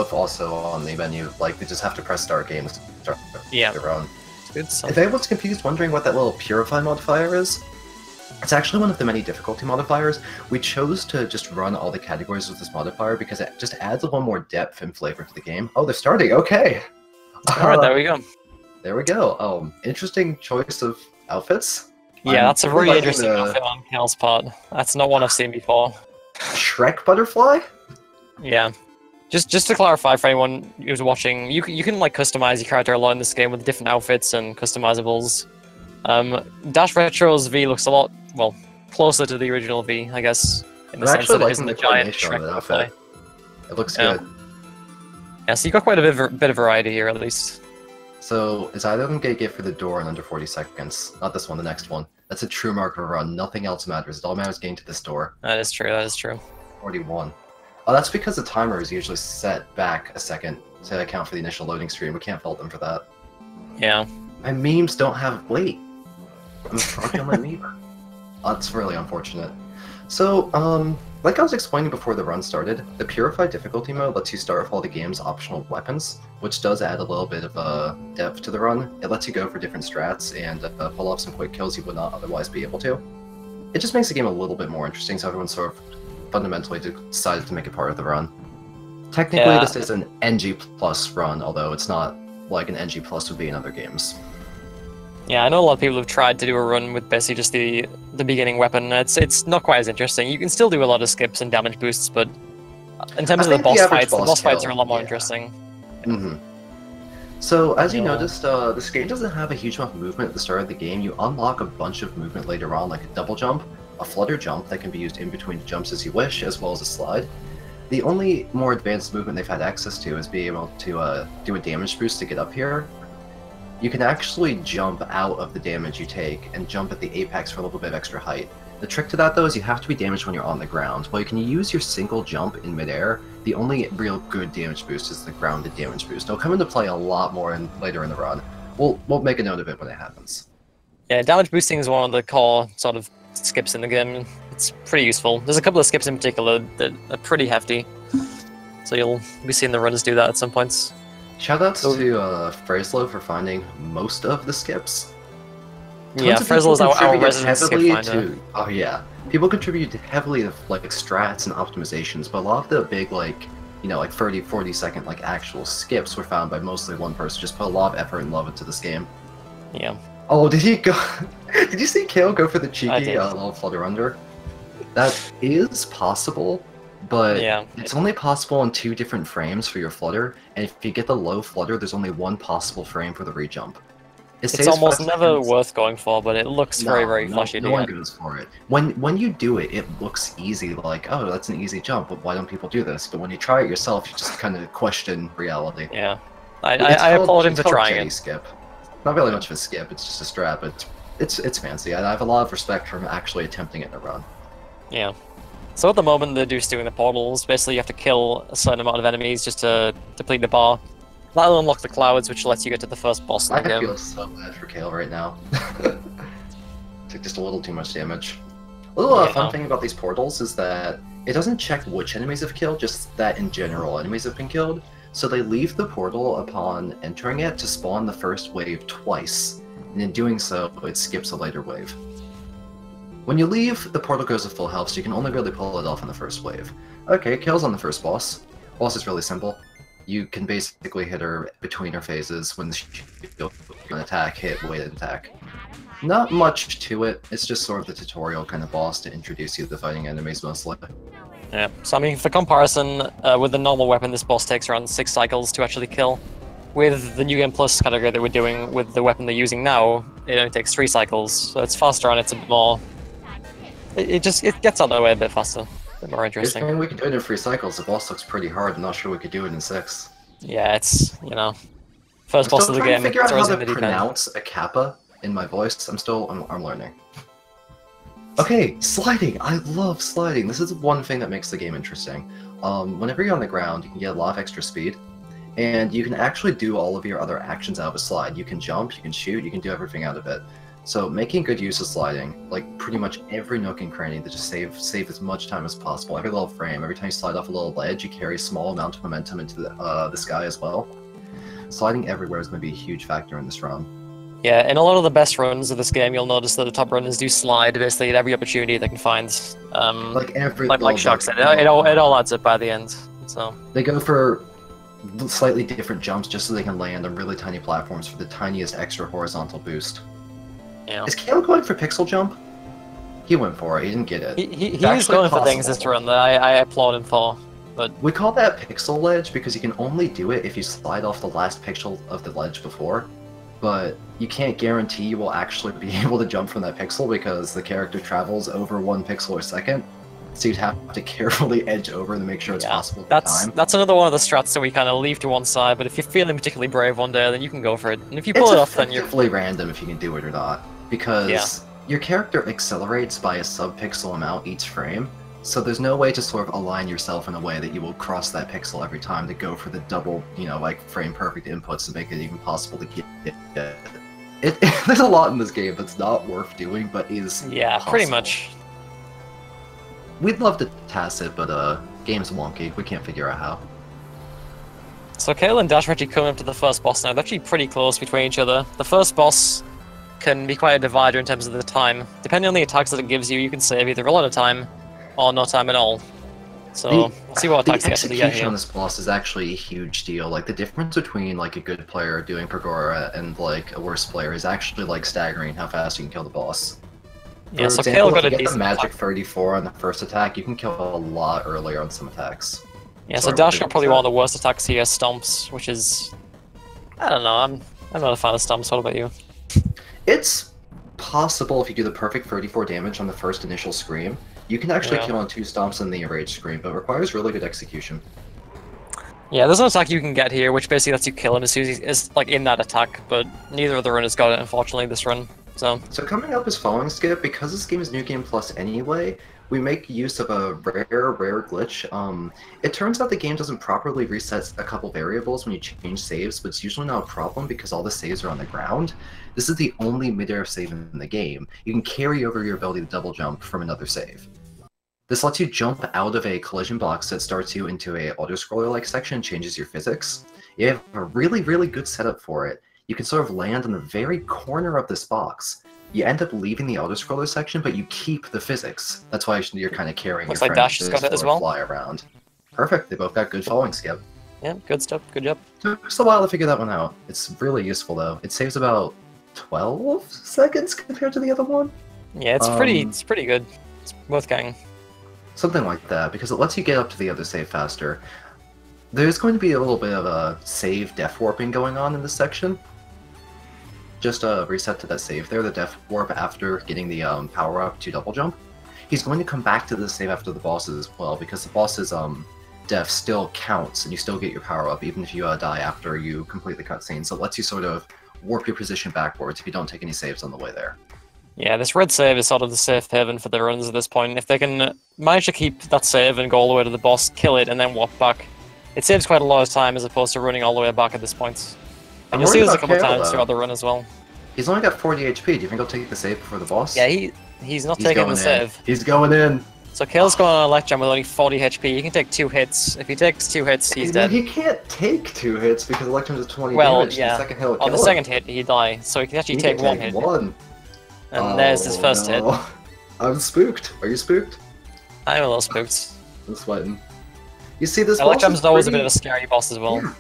both also on the menu. Like, they just have to press start game to start their own. Good stuff. If anyone's confused wondering what that little Purify modifier is, it's actually one of the many difficulty modifiers. We chose to just run all the categories with this modifier because it just adds a little more depth and flavor to the game. Oh, they're starting. Okay. Alright, there we go. There we go. Interesting choice of outfits. Yeah, that's a really interesting outfit on Kayle's part. That's not one I've seen before. Shrek butterfly? Yeah. Just to clarify for anyone who's watching, you can like customize your character a lot in this game with different outfits and customizables. Dash Retro's V looks a lot, well, closer to the original V, I guess, in the sense that it isn't the giant Shrek butterfly. It looks good. Yeah, so you got quite a bit of variety here, at least. So, is either of them get for the door in under 40 seconds? Not this one, the next one. That's a true mark of a run. Nothing else matters. It all matters getting to this door. That is true, that is true. 41. Oh, that's because the timer is usually set back a second to account for the initial loading screen. We can't fault them for that. Yeah. My memes don't have weight. I'm froggy on my meme. That's really unfortunate. So, like I was explaining before the run started, the Purified difficulty mode lets you start with all the game's optional weapons, which does add a little bit of depth to the run. It lets you go for different strats and pull off some quick kills you would not otherwise be able to. It just makes the game a little bit more interesting, so everyone sort of fundamentally decided to make it part of the run. Technically, this is an NG plus run, although it's not like an NG plus would be in other games. Yeah, I know a lot of people have tried to do a run with basically just the beginning weapon. It's not quite as interesting. You can still do a lot of skips and damage boosts, but in terms of the boss fights are a lot more interesting. Mm-hmm. So, as you noticed, this game doesn't have a huge amount of movement at the start of the game. You unlock a bunch of movement later on, like a double jump, a flutter jump that can be used in between jumps as you wish, as well as a slide. The only more advanced movement they've had access to is being able to do a damage boost to get up here. You can actually jump out of the damage you take and jump at the apex for a little bit of extra height. The trick to that, though, is you have to be damaged when you're on the ground. While you can use your single jump in midair, the only real good damage boost is the grounded damage boost. It'll come into play a lot more later in the run. We'll make a note of it when it happens. Yeah, damage boosting is one of the core sort of skips in the game. It's pretty useful. There's a couple of skips in particular that are pretty hefty, so you'll be seeing the runners do that at some points. Shoutouts to Freslo for finding most of the skips. Yeah, Freslo's our resident skip finder. Oh yeah, people contribute heavily to like strats and optimizations, but a lot of the big like 30, 40 second like actual skips were found by mostly one person. Just put a lot of effort and love into this game. Yeah. Oh, did he go? Did you see Kayle go for the cheeky little flutter under? That is possible, but it's only possible in 2 different frames for your flutter, and if you get the low flutter, there's only 1 possible frame for the re-jump. It's almost never worth going for, but it looks very flashy. No one goes for it. When you do it, it looks easy, like, oh, that's an easy jump, but why don't people do this? But when you try it yourself, you just kind of question reality. Yeah, I applaud him for trying it. Skip. Not really much of a skip, it's just a strat, but it's fancy. I have a lot of respect for him actually attempting it in a run. Yeah. So at the moment, they're just doing the portals. Basically, you have to kill a certain amount of enemies just to deplete the bar. That'll unlock the clouds, which lets you get to the first boss in the game. I feel so bad for Kayle right now. Took just a little too much damage. A little fun thing about these portals is that it doesn't check which enemies have killed, just that in general enemies have been killed. So they leave the portal upon entering it to spawn the first wave twice, and in doing so, it skips a later wave. When you leave, the portal goes to full health, so you can only really pull it off in the first wave. Okay, Kayle's on the first boss. Boss is really simple. You can basically hit her between her phases when she'll attack, hit, wait, and attack. Not much to it, it's just sort of the tutorial kind of boss to introduce you to the fighting enemies mostly. Yeah, so I mean, for comparison, with the normal weapon, this boss takes around 6 cycles to actually kill. With the New Game Plus category that we're doing with the weapon they're using now, it only takes 3 cycles, so it's faster and it's a bit more... It gets out of the way a bit faster, a bit more interesting. I mean, we can do it in 3 cycles, the boss looks pretty hard, I'm not sure we could do it in 6. Yeah, it's, first boss of the game. I'm still trying to figure out how to pronounce a kappa in my voice, I'm learning. Okay, sliding! I love sliding! This is one thing that makes the game interesting. Whenever you're on the ground, you can get a lot of extra speed, and you can actually do all of your other actions out of a slide. You can jump, you can shoot, you can do everything out of it. So making good use of sliding, like pretty much every nook and cranny to just save as much time as possible. Every little frame, every time you slide off a little ledge, you carry a small amount of momentum into the sky as well. Sliding everywhere is going to be a huge factor in this run. Yeah, in a lot of the best runs of this game, you'll notice that the top runners do slide basically at every opportunity they can find. Like Shock said, it all adds up by the end. So they go for slightly different jumps just so they can land on really tiny platforms for the tiniest extra horizontal boost. Yeah. Is Kayle going for pixel jump? He went for it. He didn't get it. He was going for things this run that I applaud him for. But we call that pixel ledge because you can only do it if you slide off the last pixel of the ledge before. But you can't guarantee you will actually be able to jump from that pixel because the character travels over 1 pixel a second. So you'd have to carefully edge over to make sure it's possible. That's another one of the strats that we kind of leave to one side. But if you're feeling particularly brave one day, then you can go for it. And if you pull it off, then you're effectively random if you can do it or not. Because your character accelerates by a sub-pixel amount each frame. So there's no way to sort of align yourself in a way that you will cross that pixel every time to go for the double, like frame perfect inputs to make it even possible to get it. There's a lot in this game that's not worth doing, but is possible. Pretty much. We'd love to task it, but game's wonky. We can't figure out how. So Kayle and Dash are actually coming up to the first boss now. They're actually pretty close between each other. The first boss can be quite a divider in terms of the time. Depending on the attacks that it gives you, you can save either a lot of time or no time at all. So we'll see what attacks the you get here. On this boss is actually a huge deal. Like the difference between like a good player doing Pergora and like a worse player is actually like staggering how fast you can kill the boss. Yeah, so Kayle got a decent the magic 34 on the first attack, you can kill a lot earlier on some attacks. Yeah, so Dash got probably one of the worst attacks here, Stomps, which is... I don't know, I'm not a fan of Stomps, what about you? It's possible if you do the perfect 34 damage on the first initial scream. You can actually kill on 2 Stomps in the enraged scream, but it requires really good execution. Yeah, there's an attack you can get here, which basically lets you kill him as soon as he's like in that attack, but neither of the runners got it, unfortunately, this run. So coming up is following skip, because this game is New Game Plus anyway, we make use of a rare glitch. It turns out the game doesn't properly reset a couple variables when you change saves, but it's usually not a problem because all the saves are on the ground. This is the only mid-air save in the game. You can carry over your ability to double jump from another save. This lets you jump out of a collision box that starts you into a auto-scroller-like section and changes your physics. You have a really, really good setup for it. You can sort of land in the very corner of this box. You end up leaving the auto-scroller section, but you keep the physics. That's why you're kind of carrying your friend Dash has got it as well. Fly around. Perfect, they both got good following skip. Yeah, good stuff, good job. Took us a while to figure that one out. It's really useful though. It saves about 12 seconds compared to the other one. Yeah, it's pretty good. It's worth getting. Something like that, because it lets you get up to the other save faster. There's going to be a little bit of a save def warping going on in this section. Just reset to that save there, the def warp after getting the power up to double jump. He's going to come back to the save after the bosses as well, because the boss's def still counts, and you still get your power up even if you die after you complete the cutscene. So it lets you sort of warp your position backwards if you don't take any saves on the way there. Yeah, this red save is sort of the safe haven for the runs at this point. If they can manage to keep that save and go all the way to the boss, kill it, and then warp back, it saves quite a lot of time as opposed to running all the way back at this point. And you'll see this a couple times throughout the run as well. He's only got 40 HP. Do you think he'll take the save before the boss? Yeah, he's not taking the save. He's going in. So Kayle's going on Electrum with only 40 HP. He can take 2 hits. If he takes 2 hits, he's dead. He can't take 2 hits because Electrum's at 20 damage. Well, yeah. The second hit will kill on the him. second hit, he dies. So he can actually take 1 hit. And there's his first hit. I'm spooked. Are you spooked? I'm a little spooked. I'm sweating. You see, this Electrum's always a bit of a scary boss as well. Yeah.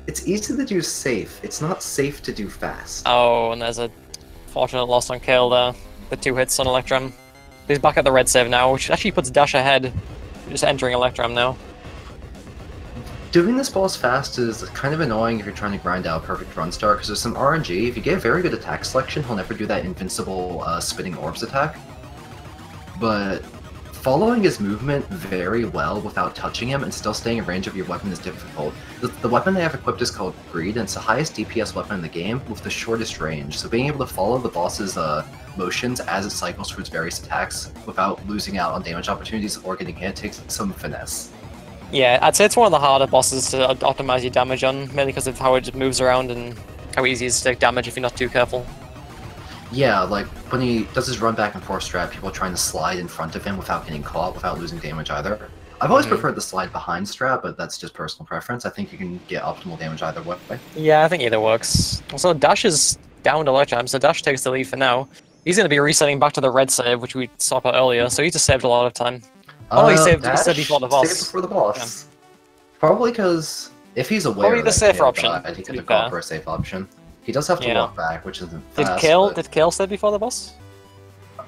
It's easy to do safe. It's not safe to do fast. Oh, and there's a fortunate loss on Kayle there. The 2 hits on Electrum. He's back at the red save now, which actually puts Dash ahead. Just entering Electrum now. Doing this boss fast is kind of annoying if you're trying to grind out perfect run start, because there's some RNG. If you get very good attack selection, he'll never do that invincible spinning orbs attack. But following his movement very well without touching him and still staying in range of your weapon is difficult. The weapon they have equipped is called Greed, and it's the highest DPS weapon in the game with the shortest range. So being able to follow the boss's motions as it cycles through its various attacks without losing out on damage opportunities or getting hit takes some finesse. Yeah, I'd say it's one of the harder bosses to optimize your damage on, mainly because of how it just moves around and how easy it is to take damage if you're not too careful. Yeah, like when he does his run back and forth strat, people are trying to slide in front of him without getting caught, without losing damage either. I've always preferred the slide behind strat, but that's just personal preference. I think you can get optimal damage either way. Yeah, I think either works. Also, Dash is down to life time, so Dash takes the lead for now. He's going to be resetting back to the red save, which we saw about earlier, so he just saved a lot of time. Oh no, he saved before the boss. Saved before the boss. Yeah. Probably because if he's aware probably the safer option, died, he could have gone for a safe option. He does have to walk back, which isn't fast. Did Kayle save before the boss?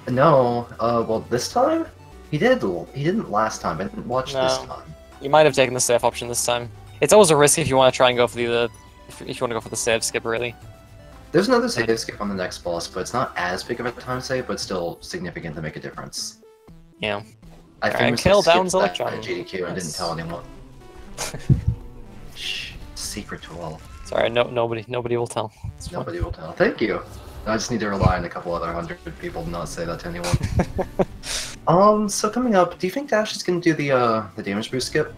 No. Well, this time he did. He didn't last time. I didn't watch this time. You might have taken the safe option this time. It's always a risk if you want to try and go for the if you want to go for the save skip, really. There's another save skip on the next boss, but it's not as big of a time save, but still significant to make a difference. Yeah. I think Kayle downs Electron. GDQ and didn't tell anyone. Shh, secret to all. Sorry, nobody will tell. Nobody will tell. Thank you. I just need to rely on a couple other 100 people to not say that to anyone. So coming up, do you think Dash is going to do the damage boost skip?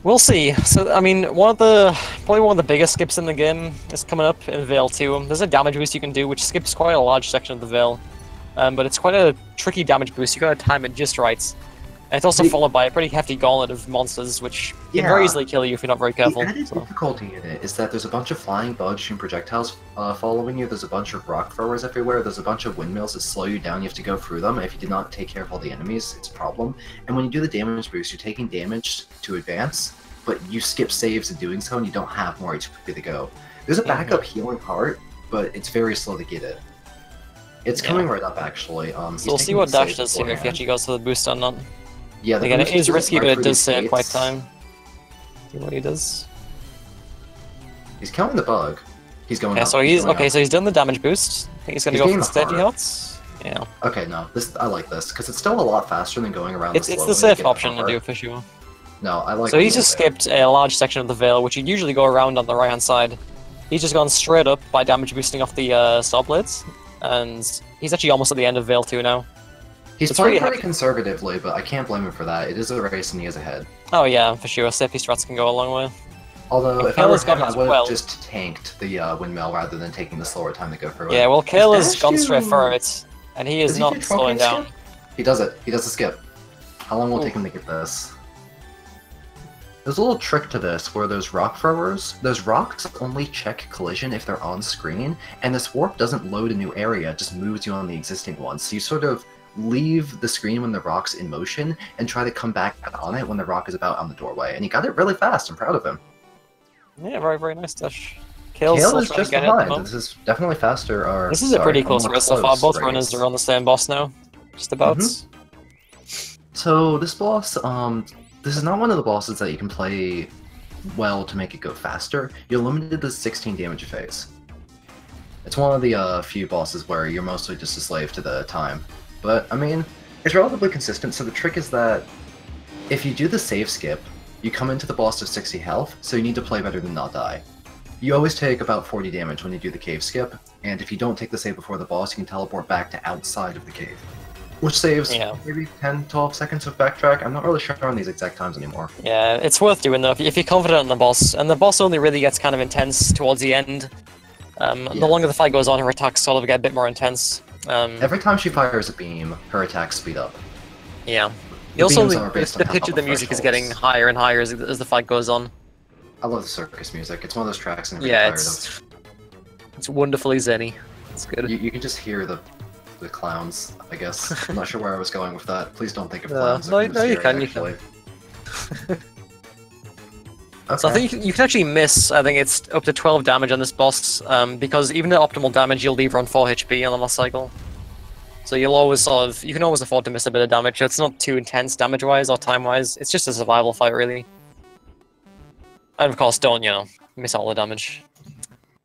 We'll see. So, I mean, probably one of the biggest skips in the game is coming up in Veil 2. There's a damage boost you can do, which skips quite a large section of the Veil. But it's quite a tricky damage boost. You gotta time it just right. And it's also followed by a pretty hefty gauntlet of monsters, which can very easily kill you if you're not very careful. The added difficulty in it is that there's a bunch of flying bugs shooting projectiles following you, there's a bunch of rock throwers everywhere, there's a bunch of windmills that slow you down, you have to go through them, and if you do not take care of all the enemies, it's a problem. And when you do the damage boost, you're taking damage to advance, but you skip saves in doing so, and you don't have more HP to go. There's a backup healing heart, but it's very slow to get it. It's coming right up, actually. So we'll see what Dash does here, if he actually goes for the boost or not. Yeah, again, it is risky, but it does save quite time. See what he does. He's counting the bug. He's going. Okay, so he's done the damage boost. I think he's gonna go for the safety healths. Yeah. Okay, no, I like this because it's still a lot faster than going around. It's the safe option to do for sure. No, I like. So he's just skipped a large section of the Veil, which you'd usually go around on the right hand side. He's just gone straight up by damage boosting off the Star Blades, and he's actually almost at the end of Veil 2 now. He's playing pretty conservatively, but I can't blame him for that. It is a race and he is ahead. Oh yeah, for sure. Safety strats can go a long way. Although, if I were him, I would have just tanked the windmill rather than taking the slower time to go through it. Yeah, well, Kayle has gone straight for it, and he is not slowing down. He does it. He does the skip. How long will it take him to get this? There's a little trick to this where those rock throwers, those rocks only check collision if they're on screen, and this warp doesn't load a new area, it just moves you on the existing one. So you sort of leave the screen when the rock's in motion and try to come back on it when the rock is about on the doorway. And he got it really fast. I'm proud of him. Yeah, very, very nice Dash. Kayle is just behind. This is definitely faster. This is a pretty close race so far. Both runners are on the same boss now. Just about. So this boss, this is not one of the bosses that you can play well to make it go faster. You're limited to 16 damage a phase. It's one of the few bosses where you're mostly just a slave to the time. But, I mean, it's relatively consistent, so the trick is that if you do the save skip, you come into the boss with 60 health, so you need to play better than not die. You always take about 40 damage when you do the cave skip, and if you don't take the save before the boss, you can teleport back to outside of the cave. Which saves maybe 10-12 seconds of backtrack. I'm not really sure on these exact times anymore. Yeah, it's worth doing though, if you're confident in the boss, and the boss only really gets kind of intense towards the end. The longer the fight goes on, her attacks sort of get a bit more intense. Every time she fires a beam, her attacks speed up. Yeah. The pitch of the music is getting higher and higher as the fight goes on. I love the circus music. It's one of those tracks I'm tired of. It's wonderfully zenny. It's good. You can just hear the clowns, I guess. I'm not sure where I was going with that. Please don't think of clowns. No, you can. Okay. So I think you can actually miss, I think it's up to 12 damage on this boss, because even at optimal damage you'll leave around 4 HP on the last cycle. So you'll always you can always afford to miss a bit of damage. It's not too intense damage-wise or time-wise, it's just a survival fight really. And of course don't, miss all the damage.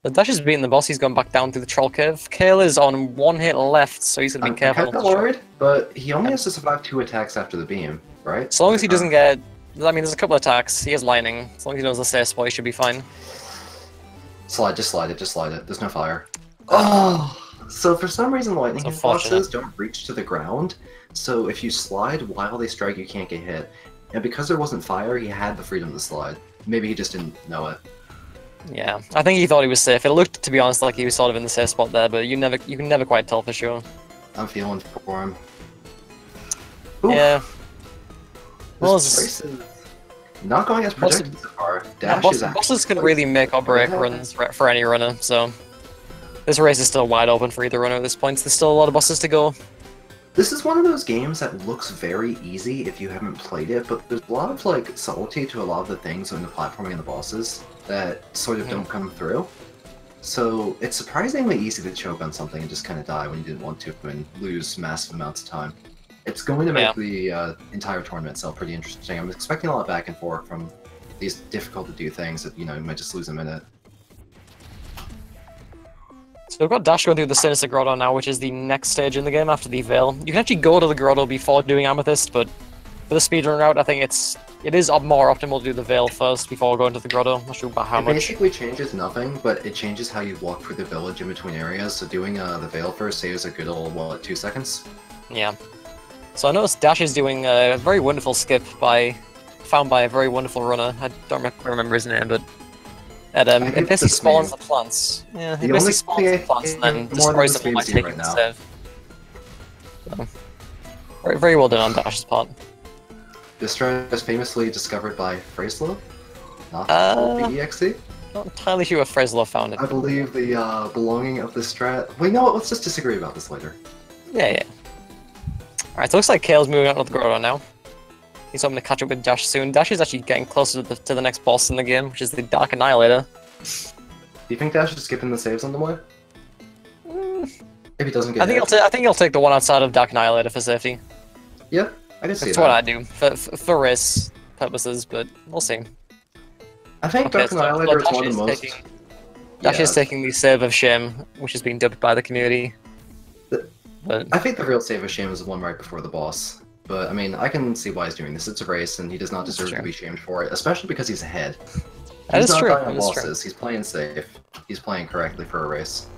The Dash is beating the boss, he's going back down through the Troll Cave. Kayle is on 1 hit left, so he's gonna be careful. I'm kind of worried, but he only has to survive 2 attacks after the beam, right? As long as he doesn't get... I mean, there's a couple of attacks. He has lightning. As long as he knows the safe spot, he should be fine. Just slide it. There's no fire. Oh! So for some reason, lightning hitboxes don't reach to the ground. So if you slide while they strike, you can't get hit. And because there wasn't fire, he had the freedom to slide. Maybe he just didn't know it. Yeah, I think he thought he was safe. It looked, to be honest, like he was sort of in the safe spot there, but you can never quite tell for sure. I'm feeling for him. Yeah. Well, this race is not going as projected so far. Dash is bosses can really make or break runs for any runner, so this race is still wide open for either runner at this point. There's still a lot of bosses to go. This is one of those games that looks very easy if you haven't played it, but there's a lot of like subtlety to a lot of the things in the platforming and the bosses that sort of don't come through. So it's surprisingly easy to choke on something and just kind of die when you didn't want to and lose massive amounts of time. It's going to make the entire tournament itself pretty interesting. I'm expecting a lot of back and forth from these difficult to do things that, you know, you might just lose a minute. So we've got Dash going through the Sinister Grotto now, which is the next stage in the game after the Veil. You can actually go to the Grotto before doing Amethyst, but for the speedrun route, I think it is more optimal to do the Veil first before going to the Grotto. I'm not sure about how much. It basically changes nothing, but it changes how you walk through the village in between areas, so doing the Veil first saves a good old, what, 2 seconds? Yeah. So I noticed Dash is doing a very wonderful skip found by a very wonderful runner. I don't remember his name, but it basically spawns the plants. Yeah, it basically spawns the plants and then destroys them by taking the save. So, very, very well done on Dash's part. This strat is famously discovered by Fraslov, not the EXE. Not entirely sure if Fraslov found it. I believe the belonging of this strat. Wait, no, let's just disagree about this later. Yeah. Alright, so it looks like Kayle's moving out of the Grotto now. He's hoping to catch up with Dash soon. Dash is actually getting closer to the next boss in the game, which is the Dark Annihilator. Do you think Dash is skipping the saves on the way? If he doesn't get I think he'll take the one outside of Dark Annihilator for safety. Yeah, I can see that. That's what I do, for race purposes, but we'll see. I think Dark Annihilator is one of the most... Dash is taking the Save of Shame, which is being dubbed by the community. But I think the real Save of Shame is the one right before the boss. But, I mean, I can see why he's doing this. It's a race, and he does not deserve to be shamed for it, especially because he's ahead. That is true. He's not dying on bosses. He's playing safe. He's playing correctly for a race.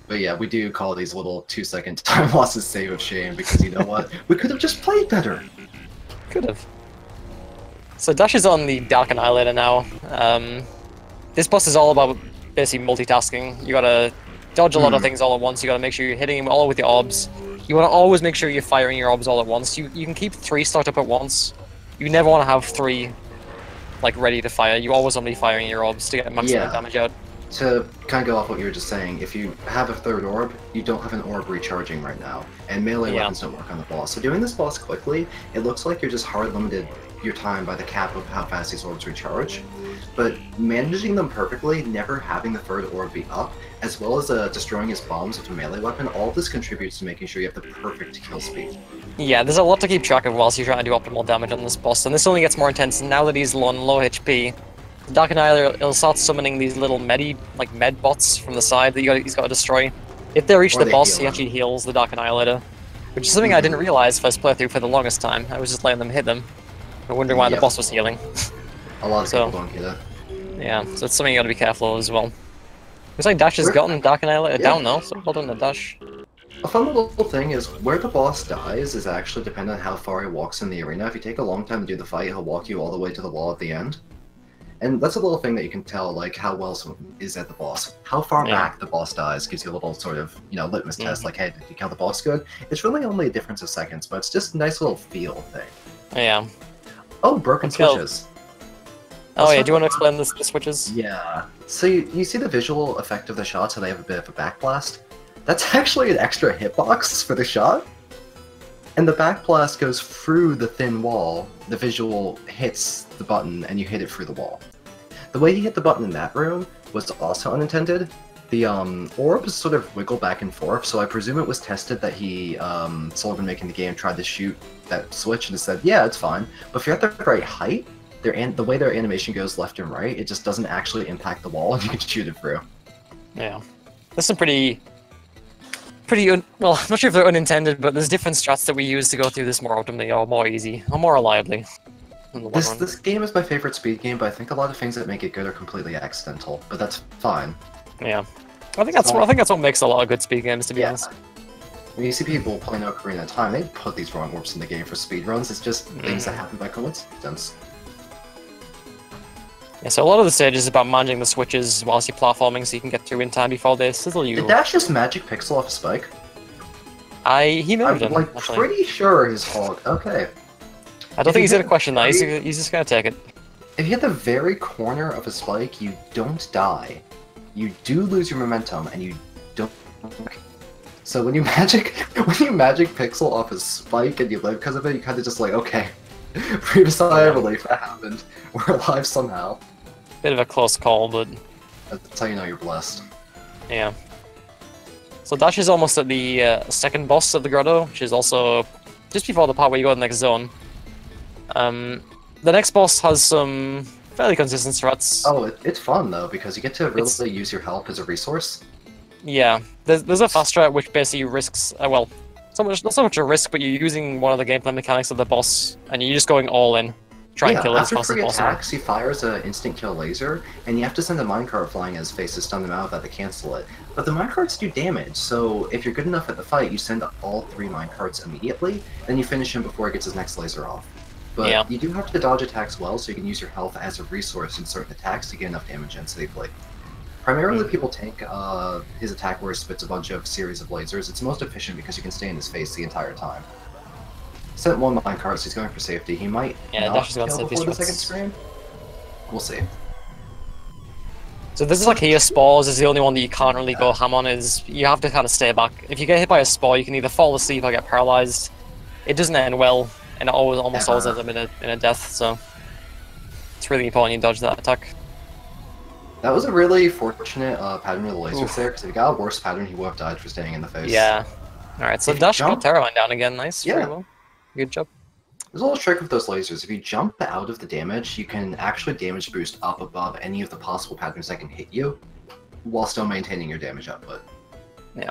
But yeah, we do call these little 2-second time losses Save of Shame, because you know what? We could have just played better! Could have. So Dash is on the Dark Annihilator now. This boss is all about basically multitasking. You gotta dodge a lot of things all at once. You gotta make sure you're hitting him all with your orbs. You want to always make sure you're firing your orbs all at once. You can keep 3 stocked up at once. You never want to have 3 like ready to fire. You always want to be firing your orbs to get maximum damage out. To kind of go off what you were just saying, if you have a 3rd orb, you don't have an orb recharging right now, and melee weapons don't work on the boss. So doing this boss quickly, it looks like you're just hard limited your time by the cap of how fast these orbs recharge. But managing them perfectly, never having the 3rd orb be up, as well as destroying his bombs with a melee weapon, all of this contributes to making sure you have the perfect kill speed. Yeah, there's a lot to keep track of whilst you're trying to do optimal damage on this boss, and this only gets more intense now that he's on low HP. Dark Annihilator, he'll start summoning these little med bots from the side that he's got to destroy. If they reach the boss, he actually heals the Dark Annihilator, which is something I didn't realize first playthrough for the longest time. I was just letting them hit them, and wondering why the boss was healing. A lot of people don't get it. Yeah, so it's something you gotta be careful of as well. Looks like Dash has gotten Dark Annihilator down though, so hold on to Dash. A fun little thing is, where the boss dies is actually dependent on how far he walks in the arena. If you take a long time to do the fight, he'll walk you all the way to the wall at the end. And that's a little thing that you can tell, like, how well someone is at the boss. How far back the boss dies gives you a little sort of, you know, litmus test, like, hey, did you kill the boss good? It's really only a difference of seconds, but it's just a nice little feel thing. Yeah. Oh, broken switches. Oh yeah, do you want to explain the switches? Yeah. So you see the visual effect of the shots, how they have a bit of a backblast? That's actually an extra hitbox for the shot. And the backblast goes through the thin wall, the visual hits the button, and you hit it through the wall. The way he hit the button in that room was also unintended. The orbs sort of wiggle back and forth, so I presume it was tested that he, Sullivan making the game, tried to shoot that switch and said, yeah, it's fine. But if you're at the right height, the way their animation goes left and right, it just doesn't actually impact the wall, and you can shoot it through. Yeah. There's some pretty well, I'm not sure if they're unintended, but there's different strats that we use to go through this more optimally, or more easy, or more reliably. This game is my favorite speed game, but I think a lot of things that make it good are completely accidental, but that's fine. Yeah. I think that's what makes a lot of good speed games, to be honest. When you see people playing Ocarina of Time, they put these wrong orbs in the game for speedruns. It's just things that happen by coincidence. Yeah, so a lot of the stage is about managing the switches whilst you're platforming so you can get through in time before they sizzle you. Did Dash just magic pixel off a spike? He may have done, like actually. pretty sure his hog. Okay. I don't think he's gonna question that. He's just gonna take it. If you hit the very corner of a spike, you don't die. You do lose your momentum, and you don't. So when you magic pixel off a spike and you live because of it, you kind of just like, okay, previous sigh of relief, that happened. We're alive somehow. Bit of a close call, but That's how you know you're blessed. yeah. So Dash is almost at the second boss of the grotto, which is also just before the part where you go to the next zone. The next boss has some fairly consistent threats. Oh, it's fun though, because you get to really use your health as a resource. Yeah, there's a fast strat which basically risks, well, not so much a risk, but you're using one of the gameplay mechanics of the boss, and you're just going all in, trying to kill it as fast as possible. After 3 attacks, he fires an instant kill laser, and you have to send a minecart flying at his face to stun them out without to cancel it. But the minecarts do damage, so if you're good enough at the fight, you send all 3 minecarts immediately, then you finish him before he gets his next laser off. But you do have to dodge attacks well, so you can use your health as a resource in certain attacks to get enough damage in safely. Primarily, people tank his attack where he spits a bunch of series of lasers. It's most efficient because you can stay in his face the entire time. Sent 1 minecart, so he's going for safety. He might not kill before the second screen. We'll see. So this is like here, spores is the only one that you can't really go ham on, is you have to kind of stay back. If you get hit by a spore, you can either fall asleep or get paralyzed. It doesn't end well, and it almost always ends up in a death, so it's really important you dodge that attack. That was a really fortunate pattern with the lasers there, because if he got a worse pattern, he would have died for staying in the face. Yeah. Alright, so Dash got Terramine down again, nice. Yeah. Very well. Good job. There's a little trick with those lasers. If you jump out of the damage, you can actually damage boost up above any of the possible patterns that can hit you, while still maintaining your damage output. Yeah.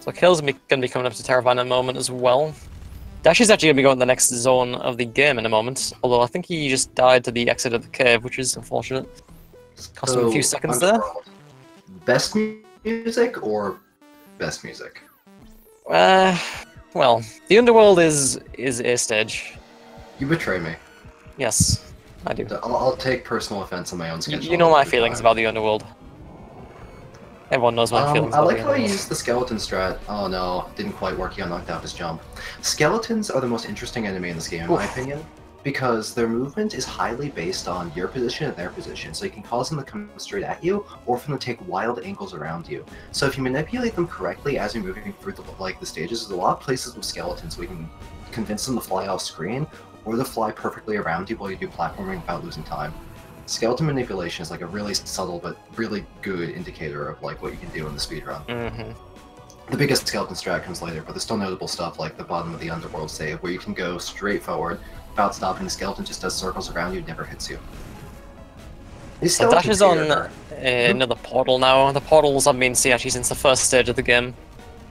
So Kayle's going to be coming up to Terravine in a moment as well. Dash is actually going to be going to the next zone of the game in a moment, although I think he just died to the exit of the cave, which is unfortunate. Cost him a few seconds there. Best music or best music? Well, the Underworld is a stage. You betray me. Yes, I do. I'll take personal offense on my own schedule. You know my feelings about the Underworld. Everyone knows my feelings I about like the how I Underworld. used the skeleton strat. Oh no, didn't quite work. He got knocked out of his jump. Skeletons are the most interesting enemy in this game, in my opinion, because their movement is highly based on your position and their position. So you can cause them to come straight at you, or for them to take wild angles around you. So if you manipulate them correctly as you're moving through the stages, there's a lot of places with skeletons where you can convince them to fly off screen, or to fly perfectly around you while you do platforming without losing time. Skeleton manipulation is like a really subtle but really good indicator of like what you can do in the speedrun. The biggest skeleton strat comes later, but there's still notable stuff like the bottom of the Underworld save, where you can go straight forward without stopping. The skeleton just does circles around you, never hits you. So Dash is on another portal now. The portals have been seen actually since the first stage of the game.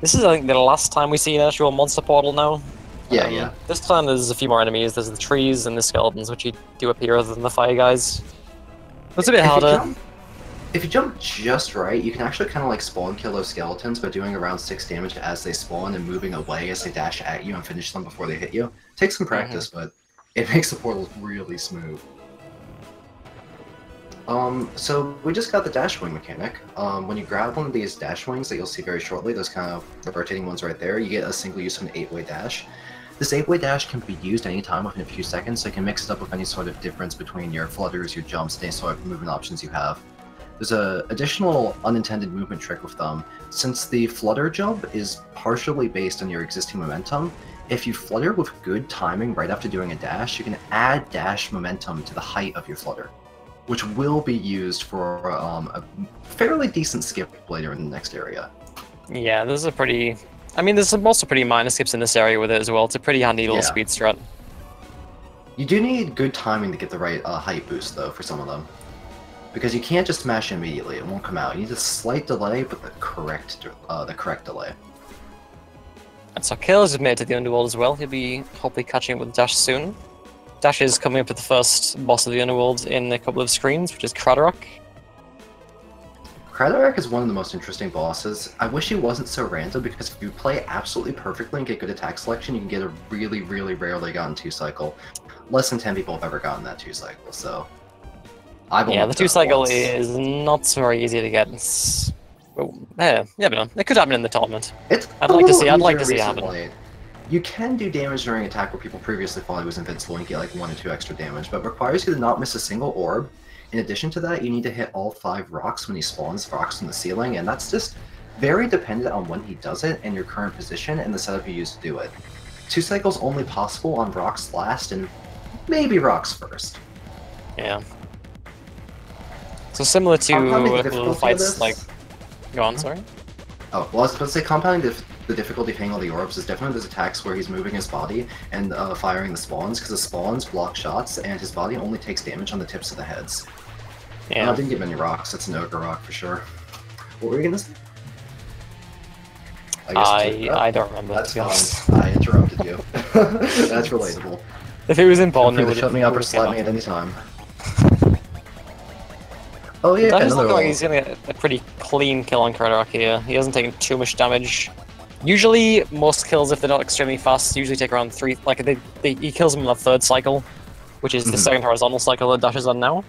This is, I think, the last time we see an actual monster portal now. Yeah. This time there's a few more enemies. There's the trees and the skeletons, which do appear other than the fire guys. It's a bit harder. If you jump just right, you can actually kind of like spawn kill those skeletons by doing around 6 damage as they spawn and moving away as they dash at you and finish them before they hit you. Takes some practice, but it makes the portals really smooth. So we just got the dash wing mechanic. When you grab one of these dash wings that you'll see very shortly, those kind of rotating ones right there, you get a single use of an 8-way dash. This 8-way dash can be used anytime within a few seconds, so you can mix it up with any sort of difference between your flutters, your jumps, any sort of movement options you have. There's an additional unintended movement trick with them. Since the flutter jump is partially based on your existing momentum, if you flutter with good timing right after doing a dash, you can add dash momentum to the height of your flutter, which will be used for a fairly decent skip later in the next area. Yeah, this is a pretty... I mean, there's also pretty minor skips in this area with it as well. It's a pretty handy little speed strat. You do need good timing to get the right height boost, though, for some of them. Because you can't just smash immediately, it won't come out. You need a slight delay, but the correct delay. And so Kayle's made it to the Underworld as well. He'll be hopefully catching up with Dash soon. Dash is coming up to the first boss of the Underworld in a couple of screens, which is Craterrock. Craterrock is one of the most interesting bosses. I wish he wasn't so random, because if you play absolutely perfectly and get good attack selection, you can get a really, really rarely gotten 2 cycle. less than 10 people have ever gotten that 2-cycle, so... I've Yeah, only the done it 2-cycle once. is not very easy to get. Well, yeah, but no, it could happen in the tournament. It's I'd a like to little see. I'd like easier to see it happen. recently. You can do damage during attack where people previously thought it was invincible and get like 1 or 2 extra damage, but it requires you to not miss a single orb. In addition to that, you need to hit all 5 rocks when he spawns rocks from the ceiling, and that's just very dependent on when he does it and your current position and the setup you use to do it. 2 cycles only possible on rocks last and maybe rocks first. Yeah. So similar Compounding the to difficulty of fights this- like... Go on, sorry? Oh, well, I was supposed to say compounding the difficulty of hitting all the orbs is definitely those attacks where he's moving his body and firing the spawns, because the spawns block shots and his body only takes damage on the tips of the heads. Yeah. I didn't get many rocks, that's an ogre rock for sure. What were you gonna say? I don't remember. That's to be honest. fine. I interrupted you. That's relatable. If it was Feel important, free it to would shut me up or slap me at any time. Oh yeah, That is another looking like one. he's gonna get a pretty clean kill on Craterrock here. He hasn't taken too much damage. Usually, most kills, if they're not extremely fast, usually take around 3. Like he kills him in the 3rd cycle, which is the 2nd horizontal cycle that Dash is on now.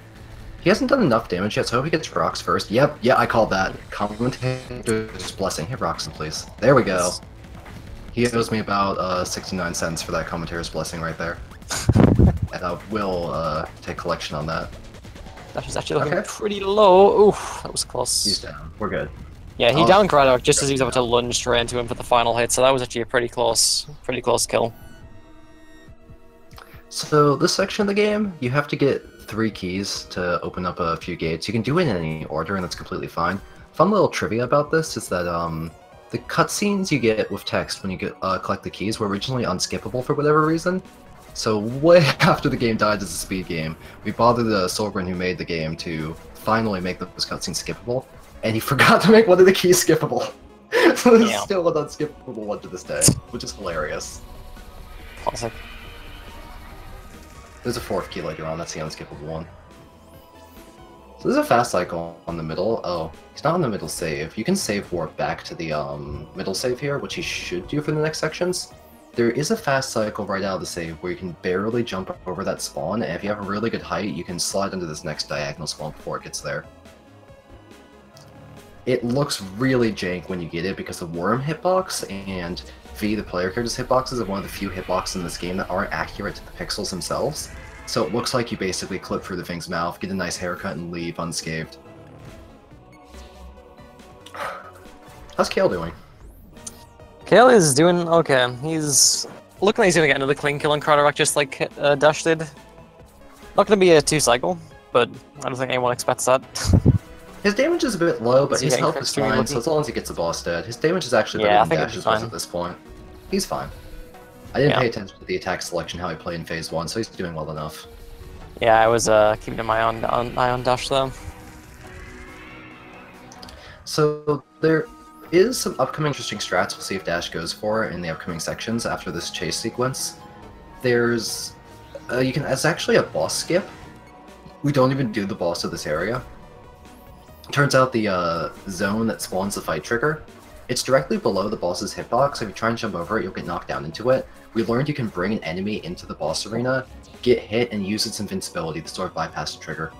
He hasn't done enough damage yet, so I hope he gets rocks first. Yep, yeah, I called that. Commentator's blessing. Hit Roxon, please. There we go. He owes me about 69 cents for that commentator's blessing right there. And I will take collection on that. Dash is actually looking Okay. pretty low. Oof, that was close. He's down. We're good. Yeah, he Oh. downed Craterrock just as he was about to lunge straight into him for the final hit, so that was actually a pretty close kill. So this section of the game, you have to get 3 keys to open up a few gates. You can do it in any order, and that's completely fine. Fun little trivia about this is that the cutscenes you get with text when you get collect the keys were originally unskippable for whatever reason. So way after the game died as a speed game, we bothered Solgren who made the game to finally make those cutscenes skippable, and he forgot to make one of the keys skippable. So it's Yeah. still an unskippable one to this day, which is hilarious. Classic. There's a 4th key later on, that's the unskippable one. So there's a fast cycle on the middle. Oh, he's not on the middle save. You can save warp back to the middle save here, which he should do for the next sections. There is a fast cycle right out of the save where you can barely jump over that spawn, and if you have a really good height, you can slide into this next diagonal spawn before it gets there. It looks really jank when you get it because the worm hitbox and V, the player character's hitboxes, are one of the few hitboxes in this game that aren't accurate to the pixels themselves. So it looks like you basically clip through the thing's mouth, get a nice haircut, and leave unscathed. How's Kayle doing? Kayle is doing okay. He's looking like he's gonna get another clean kill on Craterrock just like Dash did. Not gonna be a 2-cycle, but I don't think anyone expects that. His damage is a bit low, but Is he his getting health is extremely fine, lucky? so as long as he gets the boss dead. His damage is actually Yeah, I better think than it'll be Dash's was fine. at this point. He's fine. I didn't Yeah. pay attention to the attack selection, how he played in Phase 1, so he's doing well enough. Yeah, I was keeping my eye on Dash though. So there is some upcoming interesting strats we'll see if Dash goes for in the upcoming sections after this chase sequence. There's... it's actually a boss skip. We don't even do the boss of this area. Turns out the zone that spawns the fight trigger, it's directly below the boss's hitbox, so if you try and jump over it, you'll get knocked down into it. We learned you can bring an enemy into the boss arena, get hit, and use its invincibility to sort of bypass the trigger.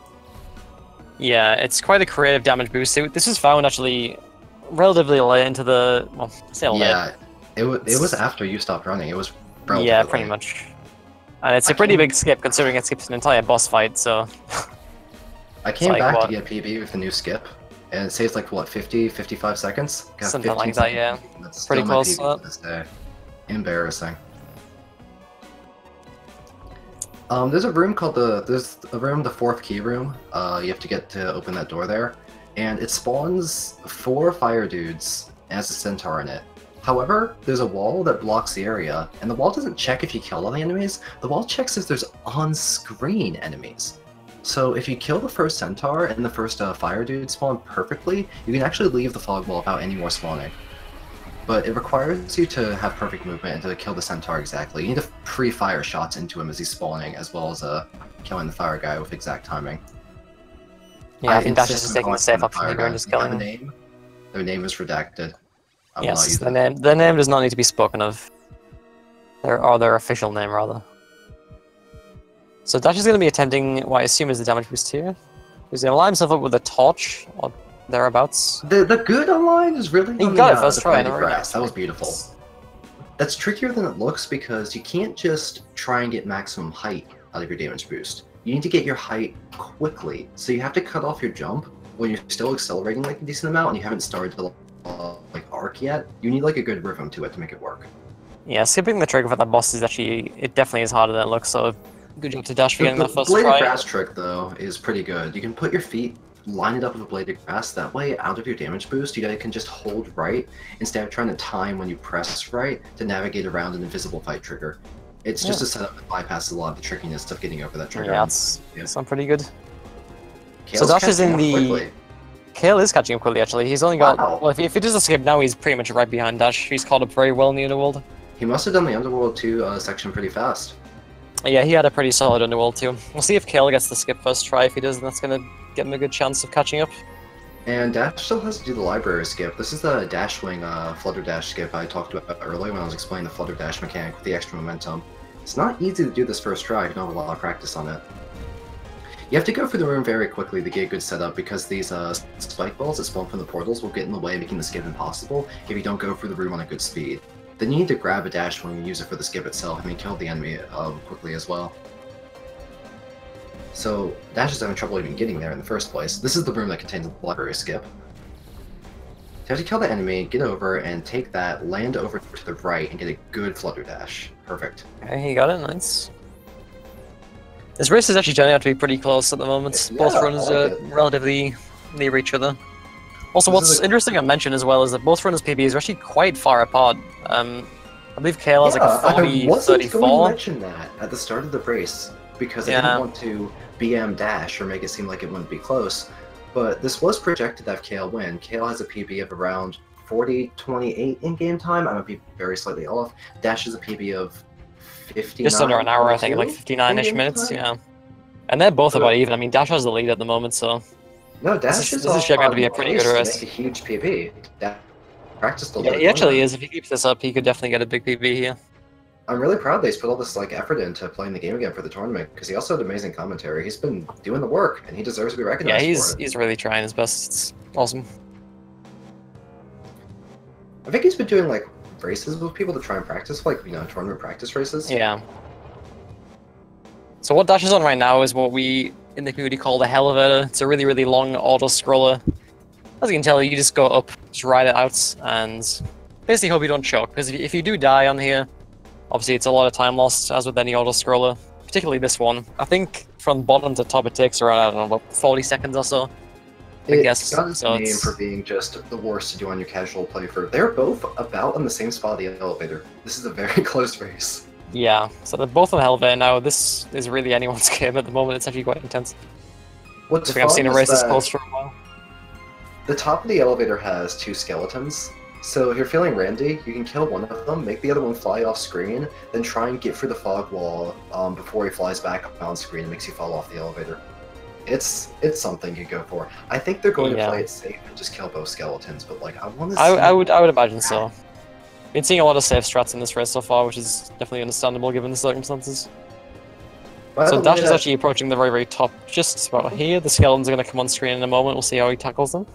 Yeah, it's quite a creative damage boost. This was found actually relatively late into the... well, say late. Yeah, it was after you stopped running, it was relatively Yeah, pretty late. much. And it's a pretty big skip considering it skips an entire boss fight, so... I came like, back what? to get PB with the new skip, and it saves like, what, 50, 55 seconds? Got Something 15 like that, yeah. seconds. That's Pretty still my close PB to that. to this day. Embarrassing. There's a room called the 4th key room. You have to get to open that door there, and it spawns 4 fire dudes as a centaur in it. However, there's a wall that blocks the area, and the wall doesn't check if you kill all the enemies. The wall checks if there's on-screen enemies. So if you kill the first centaur and the first fire dude spawn perfectly, you can actually leave the fog wall without any more spawning. But it requires you to have perfect movement and to kill the centaur exactly. You need to pre-fire shots into him as he's spawning, as well as killing the fire guy with exact timing. Yeah, I think Dash is insist just on taking the calling safe them option fire here and guy. just They have killing a him. name. Their name is redacted. I will not Yes, use the it. name does not need to be spoken of. Or their official name, rather. So Dash is going to be attempting what I assume is the damage boost here. He's going to line himself up with a torch or thereabouts. The good online is really He on got the, it first the try. bladed grass. That was beautiful. That's trickier than it looks because you can't just try and get maximum height out of your damage boost. You need to get your height quickly, so you have to cut off your jump when you're still accelerating like a decent amount and you haven't started to like arc yet. You need like a good rhythm to it to make it work. Yeah, skipping the trigger for that boss is actually, it definitely is harder than it looks, so good job to Dash for getting that first try. The bladed try. grass trick though is pretty good. You can put your feet, line it up with a bladed grass, that way out of your damage boost you can just hold right instead of trying to time when you press right to navigate around an invisible fight trigger. It's just a setup that bypasses a lot of the trickiness of getting over that trigger. Yeah, it's pretty good. Kayle's so Dash is in the... quickly. Kayle is catching up quickly actually. He's only got... Wow. Well, if he does a skip now, he's pretty much right behind Dash. He's caught up very well in the Underworld. He must have done the Underworld 2 section pretty fast. Yeah, he had a pretty solid Underworld too. We'll see if Kayle gets the skip first try. If he does, that's going to get him a good chance of catching up. And Dash still has to do the library skip. This is the Dash Wing Flutter Dash skip I talked about earlier when I was explaining the Flutter Dash mechanic with the extra momentum. It's not easy to do this first try if you don't have a lot of practice on it. You have to go through the room very quickly to get a good setup because these spike balls that spawn from the portals will get in the way, making the skip impossible if you don't go through the room on a good speed. Then you need to grab a Dash Wing and use it for the skip itself. I mean, kill the enemy quickly as well. So Dash is having trouble even getting there in the first place. This is the room that contains the library skip. You have to kill the enemy, get over, and take that, land over to the right, and get a good Flutter Dash. Perfect. Okay, he got it, nice. This race is actually turning out to be pretty close at the moment. Yeah, both runners are relatively near each other. Also, what's interesting to mention as well is that both runners' PBs are actually quite far apart. I believe Kayle has like a 40, I wasn't 34. going to mention that at the start of the race, because I didn't want to BM Dash or make it seem like it wouldn't be close. But this was projected to have Kayle win. Kayle has a PB of around 40-28 in game time. I might be very slightly off. Dash has a PB of 59. Just under an hour, I think, like 59-ish minutes, yeah. And they're both about even. I mean, Dash has the lead at the moment, so... No, Dash this is shaping out to be a pretty good race. Make a huge PB. Practice the he actually is. If he keeps this up, he could definitely get a big PB here. I'm really proud that he's put all this effort into playing the game again for the tournament, because he also had amazing commentary. He's been doing the work, and he deserves to be recognized for it. He's really trying his best. It's awesome. I think he's been doing races with people to try and practice, tournament practice races. Yeah. So what Dash is on right now is what we in the community call the Elevator. It's a really, really long auto-scroller. As you can tell, you just go up, just ride it out, and basically hope you don't choke, because if you do die on here, obviously it's a lot of time lost, as with any auto-scroller, particularly this one. I think from bottom to top it takes around, I don't know, about 40 seconds or so. I guess. Got its name for being just the worst to do on your casual playthrough. They're both about on the same spot of the elevator. This is a very close race. Yeah, so they're both on the elevator now. This is really anyone's game at the moment. It's actually quite intense. I think I've seen a race this close for a while. The top of the elevator has 2 skeletons. So if you're feeling randy, you can kill one of them, make the other one fly off screen, then try and get through the fog wall before he flies back on screen and makes you fall off the elevator. It's something you go for. I think they're going to play it safe and just kill both skeletons, but I want to see... I would imagine so. Been seeing a lot of safe strats in this race so far, which is definitely understandable given the circumstances. So Dash is actually approaching the very, very top, just about here. The skeletons are going to come on screen in a moment. We'll see how he tackles them.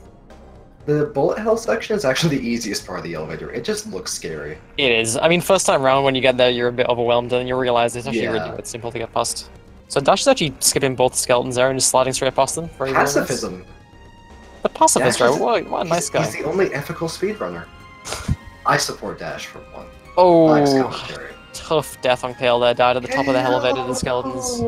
The bullet hell section is actually the easiest part of the elevator. It just looks scary. It is. I mean, first time round when you get there, you're a bit overwhelmed, and you realize it's actually really quite simple to get past. So Dash is actually skipping both skeletons there and just sliding straight past them. Pacifism. The pacifist, right? What a nice guy. He's the only ethical speedrunner. I support Dash for one. Oh, tough death on Kayle there. Died at the top of the elevator to the skeletons.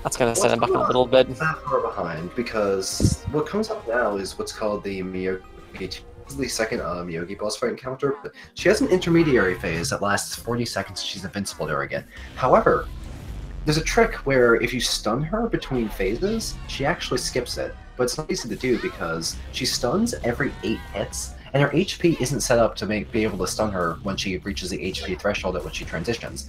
That's going to set him back a little bit. That far behind, because what comes up now is what's called the Miyogi. This is the second Miyogi boss fight encounter, but she has an intermediary phase that lasts 40 seconds. She's invincible there again. However, there's a trick where if you stun her between phases, she actually skips it. But it's not easy to do because she stuns every 8 hits, and her HP isn't set up to be able to stun her when she reaches the HP threshold at which she transitions.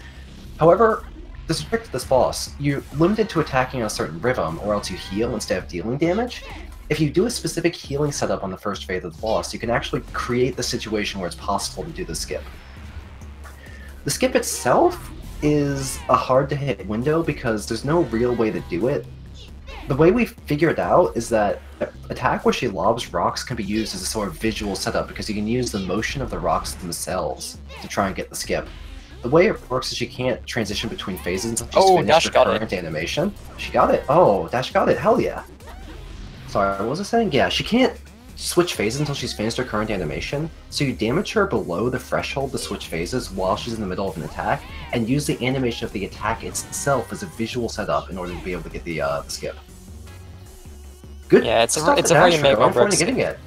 However, there's a trick to this boss. You're limited to attacking on a certain rhythm, or else you heal instead of dealing damage. If you do a specific healing setup on the first phase of the boss, you can actually create the situation where it's possible to do the skip. The skip itself is a hard-to-hit window because there's no real way to do it. The way we figured out is that attack where she lobs rocks can be used as a sort of visual setup because you can use the motion of the rocks themselves to try and get the skip. The way it works is she can't transition between phases until she's finished Dash her got current animation. She got it. Oh, Dash got it. Hell yeah. Sorry, what was I saying? Yeah, she can't switch phases until she's finished her current animation, so you damage her below the threshold to switch phases while she's in the middle of an attack, and use the animation of the attack itself as a visual setup in order to be able to get the skip. Good. Yeah, it's a very make or break skip. getting it.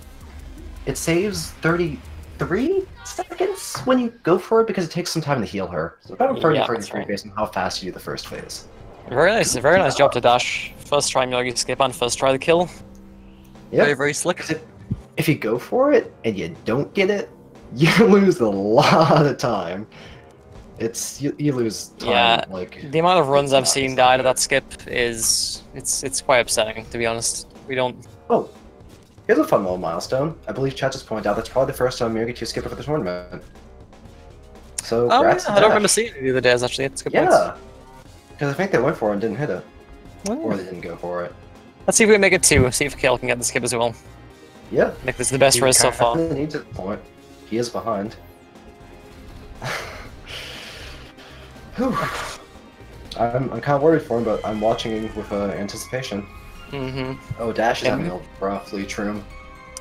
It saves 33 seconds when you go for it because it takes some time to heal her. So about 33 based on how fast you do the first phase. Very nice job to Dash. First try Myogi skip and first try the kill. Yeah. Very slick. If you go for it and you don't get it, you lose a lot of time. You lose time. Yeah, like the amount of runs I've seen die to that skip is it's quite upsetting, to be honest. We don't. Oh, here's a fun little milestone. I believe chat just pointed out that's probably the first time Myogi 2 skip for the tournament. So Oh, yeah, I don't remember Dash. seeing it the other days actually. It's good. Yeah, because I think they went for it and didn't hit it, Oh. or they didn't go for it. Let's see if we can make it 2. See if Kayle can get the skip as well. Yeah. Make this the best race so far. He needs a point. He is behind. Whew. I'm kind of worried for him, but I'm watching with anticipation. Mm-hmm. Oh, Dash is having a roughly trim.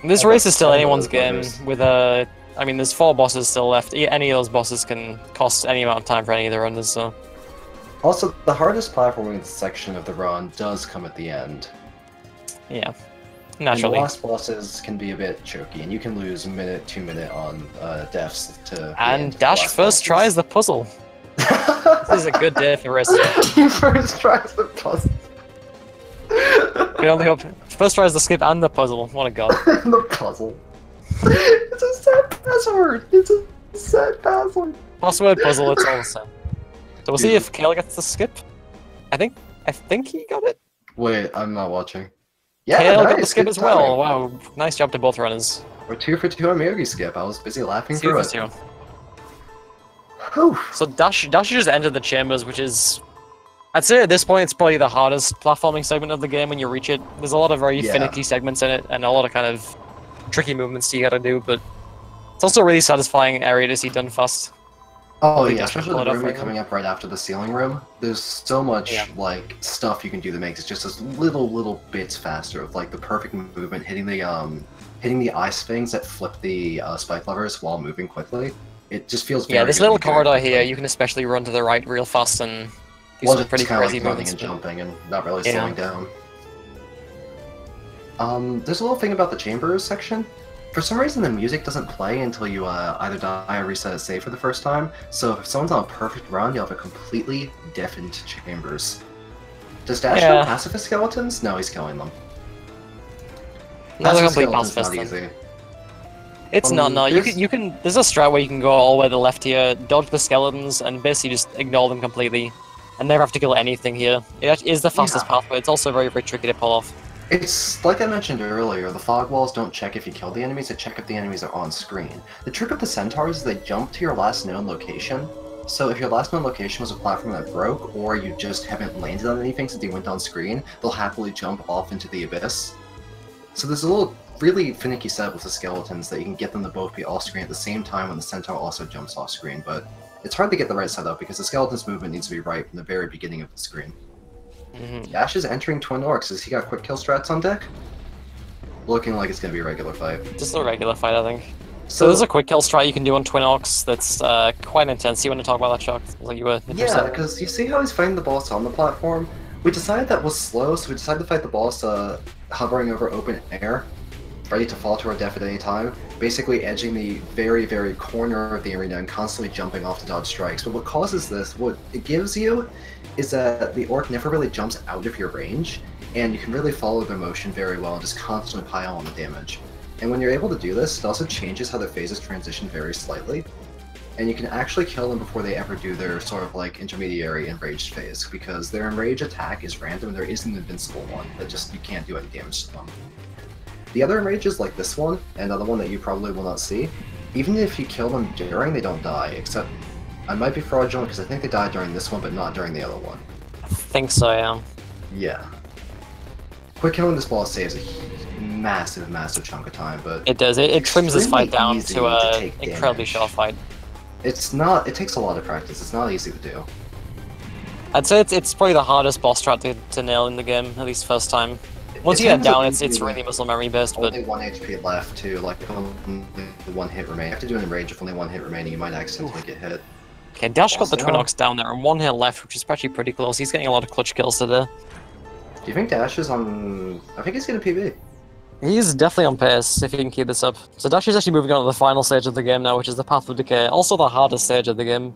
This race is still anyone's game. With I mean, there's 4 bosses still left. Any of those bosses can cost any amount of time for any of the runners. So. Also, the hardest platforming section of the run does come at the end. Yeah. And Naturally. the last bosses can be a bit choky, and you can lose a minute, 2 minute on deaths to. And Dash first tries the puzzle. This is a good day for race. He first tries the puzzle. We only hope first tries the skip and the puzzle. What a god. The puzzle. It's a set password. It's a set password. Password puzzle. It's all the same. So we'll see if Kayle gets the skip. I think he got it. Wait, I'm not watching. Yeah, Kayle nice, got the skip good as well. timing. Wow, nice job to both runners. We're 2 for 2 on Myogi skip. I was busy laughing 2 through for it. 2. Whew. So Dash just entered the chambers, which is, I'd say at this point it's probably the hardest platforming segment of the game when you reach it. There's a lot of very finicky segments in it, and a lot of kind of tricky movements you gotta do, but it's also a really satisfying area to see done fast. Oh think yeah, that's especially what the I'm room you're afraid coming up right after the ceiling room. There's so much like stuff you can do that makes it just those little bits faster with like the perfect movement, hitting the ice things that flip the spike levers while moving quickly. It just feels very this good little when you do it corridor quickly. here, you can especially run to the right real fast and do Well, some just pretty kinda crazy like running movements. and jumping and not really Yeah. slowing down. There's a little thing about the chambers section. For some reason, the music doesn't play until you either die or reset a save for the first time. So if someone's on a perfect run, you'll have a completely deafened chambers. Does Dash know pacifist skeletons? No, he's killing them. Not a Pacifist complete skeletons pacifist. not easy. It's not, no. You can. There's a strat where you can go all the way to the left here, dodge the skeletons, and basically just ignore them completely, and never have to kill anything here. It is the fastest path, but it's also very, very tricky to pull off. It's like I mentioned earlier, the fog walls don't check if you kill the enemies, they check if the enemies are on screen. The trick of the centaurs is they jump to your last known location. So if your last known location was a platform that broke, or you just haven't landed on anything since you went on screen, they'll happily jump off into the abyss. So there's a little really finicky setup with the skeletons that you can get them to both be off screen at the same time when the centaur also jumps off screen, but it's hard to get the right setup because the skeleton's movement needs to be right from the very beginning of the screen. Dash is entering Twin Orcs. Has he got quick kill strats on deck? Looking like it's going to be a regular fight. Just a regular fight, I think. So there's a quick kill strat you can do on Twin Orcs that's quite intense. You want to talk about that, Chuck? Like you were interested. Yeah, because you see how he's fighting the boss on the platform? We decided that was slow, so we decided to fight the boss hovering over open air, ready to fall to our death at any time, basically edging the very, very corner of the arena and constantly jumping off to dodge strikes. But what causes this, what it gives you, is that the orc never really jumps out of your range, and you can really follow their motion very well and just constantly pile on the damage. And when you're able to do this, it also changes how their phases transition very slightly, and you can actually kill them before they ever do their sort of like intermediary enraged phase, because their enraged attack is random and there isn't an invincible one that just you can't do any damage to them. The other enrages like this one, and another one that you probably will not see, even if you kill them during, they don't die, except I might be fraudulent because I think they died during this one, but not during the other one. I think so, yeah. Yeah. Quick killing this boss saves a massive, massive chunk of time, but it does. It trims this fight down easy to a take incredibly damage. short fight. It's not. It takes a lot of practice. It's not easy to do. I'd say it's probably the hardest boss strat to nail in the game, at least first time. Once you get it down, it's really muscle memory based, but only 1 HP left to like only 1 hit remaining. You have to do it in range. If only 1 hit remaining, you might accidentally get hit. okay, Dash got the Twin Ox down there and 1 hit left, which is actually pretty close. He's getting a lot of clutch kills today. Do you think Dash is on? I think he's gonna PB. He's definitely on pace if he can keep this up. So Dash is actually moving on to the final stage of the game now, which is the Path of Decay. Also the hardest stage of the game.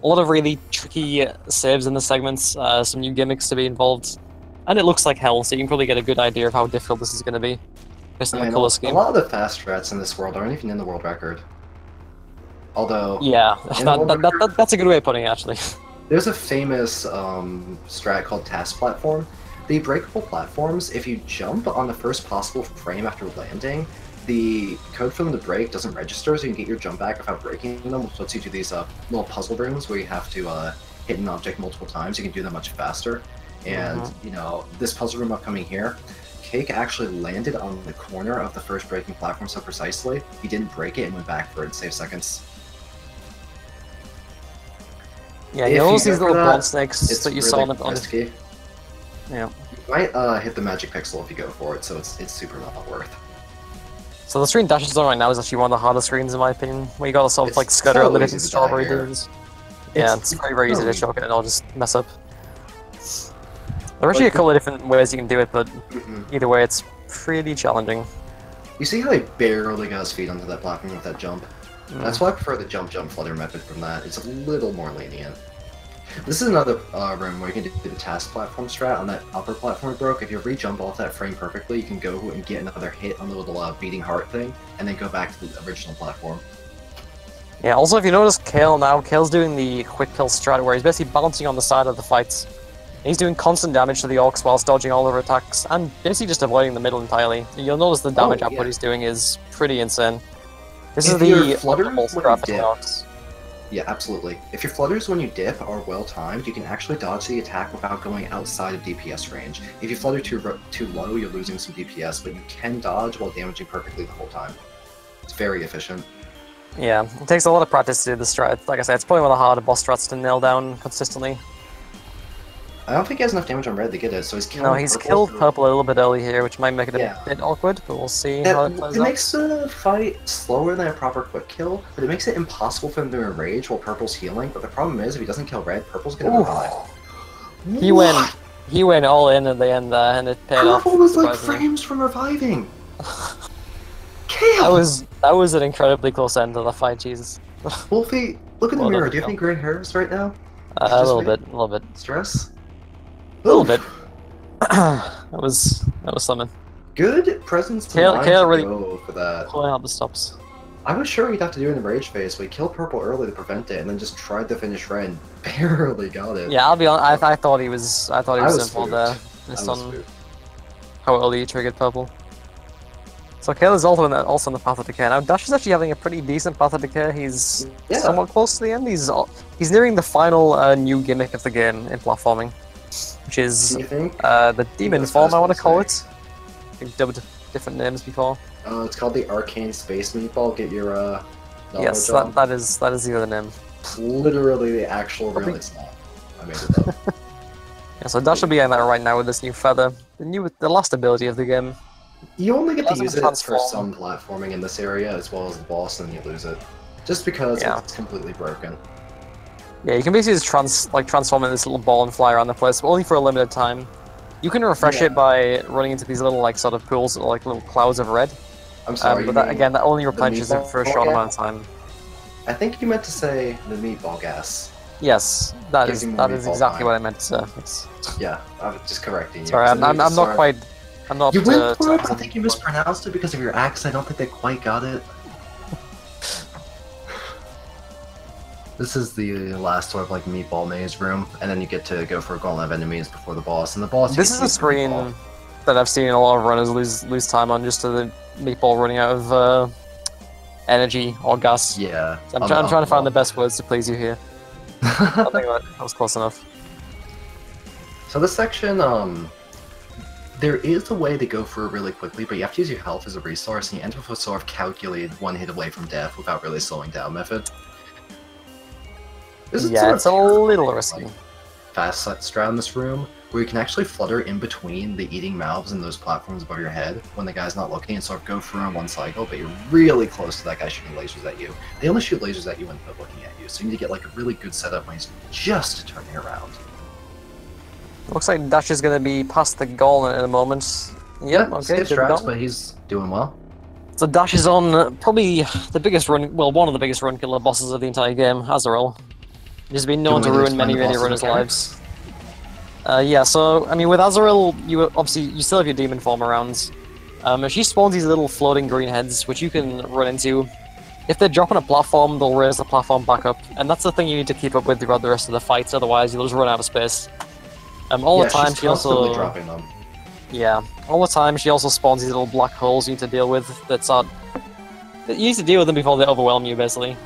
A lot of really tricky saves in the segments, some new gimmicks to be involved. And it looks like hell, so you can probably get a good idea of how difficult this is going to be. Based on the color scheme. A lot of the fast strats in this world aren't even in the world record. Although... yeah, that's a good way of putting it, actually. There's a famous strat called Task Platform. The breakable platforms, if you jump on the first possible frame after landing, the code for them to break doesn't register, so you can get your jump back without breaking them, which lets you do these little puzzle rooms where you have to hit an object multiple times. You can do them much faster. And, you know, this puzzle room upcoming here, Cake actually landed on the corner of the first breaking platform so precisely, he didn't break it and went back for it to save seconds. Yeah, you always these little ball snakes that you saw on the risky. Yeah. You might hit the magic pixel if you go for it, so it's super not worth. So the screen Dash is on right now is actually one of the hardest screens in my opinion, where you gotta sort of like scutter on the different strawberry dudes. Yeah, it's very, very easy to choke it and I'll just mess up. There are actually a couple of different ways you can do it, but either way it's pretty challenging. You see how he barely got his feet onto that platform with that jump? That's why I prefer the jump flutter method from that. It's a little more lenient. This is another room where you can do the task platform strat on that upper platform broke. If you re-jump off that frame perfectly, you can go and get another hit on the little beating heart thing, and then go back to the original platform. Yeah, also if you notice Kayle now, Kayle's doing the quick kill strat where he's basically bouncing on the side of the fights. He's doing constant damage to the orcs whilst dodging all of her attacks, and basically just avoiding the middle entirely. You'll notice the damage output he's doing is pretty insane. This is the optimal strat for the orcs. Yeah, absolutely. If your flutters when you dip are well timed, you can actually dodge the attack without going outside of DPS range. If you flutter too low, you're losing some DPS, but you can dodge while damaging perfectly the whole time. It's very efficient. Yeah, it takes a lot of practice to do this strat. Like I said, it's probably one of the harder boss strats to nail down consistently. I don't think he has enough damage on red to get it, so he's killing No, he's killed purple a little bit early here, which might make it a bit awkward, but we'll see how it plays out. It makes the fight slower than a proper quick kill, but it makes it impossible for him to enrage while purple's healing, but the problem is, if he doesn't kill red, purple's gonna revive. He went all in at the end there, and it paid off. Purple was like frames from reviving! Kayle! That was an incredibly close end to the fight, Jesus. Wolfie, look in the mirror, do you have any gray hairs right now? A little bit. Stress? A little bit. that was something. Good presence to Kayle really go for that. Pulling out the stops. I was sure he'd have to do it in the rage phase, but he killed purple early to prevent it, and then just tried to finish red and barely got it. Yeah, I'll be honest. I thought he was simple there, based on how early he triggered purple. So Kayle is also in the Path of Decay. Now Dash is actually having a pretty decent Path of Decay. He's somewhat close to the end. He's nearing the final new gimmick of the game in platforming, which is the demon form, I want to call it. I've dubbed different names before. It's called the Arcane Space Meatball. Get your yes, that is the other name. Literally the actual real. It's not. I made it up. Yeah, so Dash will be in there right now with this new feather, the last ability of the game. You only get to use it for some platforming in this area, as well as the boss, and you lose it. Just because it's completely broken. Yeah, you can basically just transform into this little ball and fly around the place, but only for a limited time. You can refresh it by running into these little sort of pools, like little clouds of red. I'm sorry, but that only replenishes it for a short amount of time. I think you meant to say the meatball gas. Yes, that is exactly what I meant to say. Yeah, I'm just correcting you. Sorry, I'm not quite. I'm not. You went for it. I think you mispronounced it because of your accent. I don't think they quite got it. This is the last sort of meatball maze room, and then you get to go for a gauntlet of enemies before the boss. And the boss. This is a screen that I've seen a lot of runners lose time on just to the meatball running out of energy or gas. Yeah. So I'm trying to find the best words to please you here. I think that was close enough. So this section, there is a way to go through it really quickly, but you have to use your health as a resource, and you end up with a sort of calculated one hit away from death without really slowing down method. This is Yeah, it's a little risky. Fast strat in this room, where you can actually flutter in between the eating mouths and those platforms above your head when the guy's not looking, and sort of go through in one cycle, but you're really close to that guy shooting lasers at you. They only shoot lasers at you when they're looking at you, so you need to get like a really good setup when he's just turning around. Looks like Dash is going to be past the goal in a moment. Yep, okay, good strats, but he's doing well. So Dash is on probably the biggest run, well, one of the biggest run killer bosses of the entire game, Azrael. He's been known to ruin many runners' lives. Yeah, so, I mean, with Azrael, you still have your demon form around. She spawns these little floating green heads, which you can run into. If they drop on a platform, they'll raise the platform back up, and that's the thing you need to keep up with throughout the rest of the fights, otherwise you'll just run out of space. All the time she also dropping them. Yeah, all the time she also spawns these little black holes you need to deal with. You need to deal with them before they overwhelm you, basically.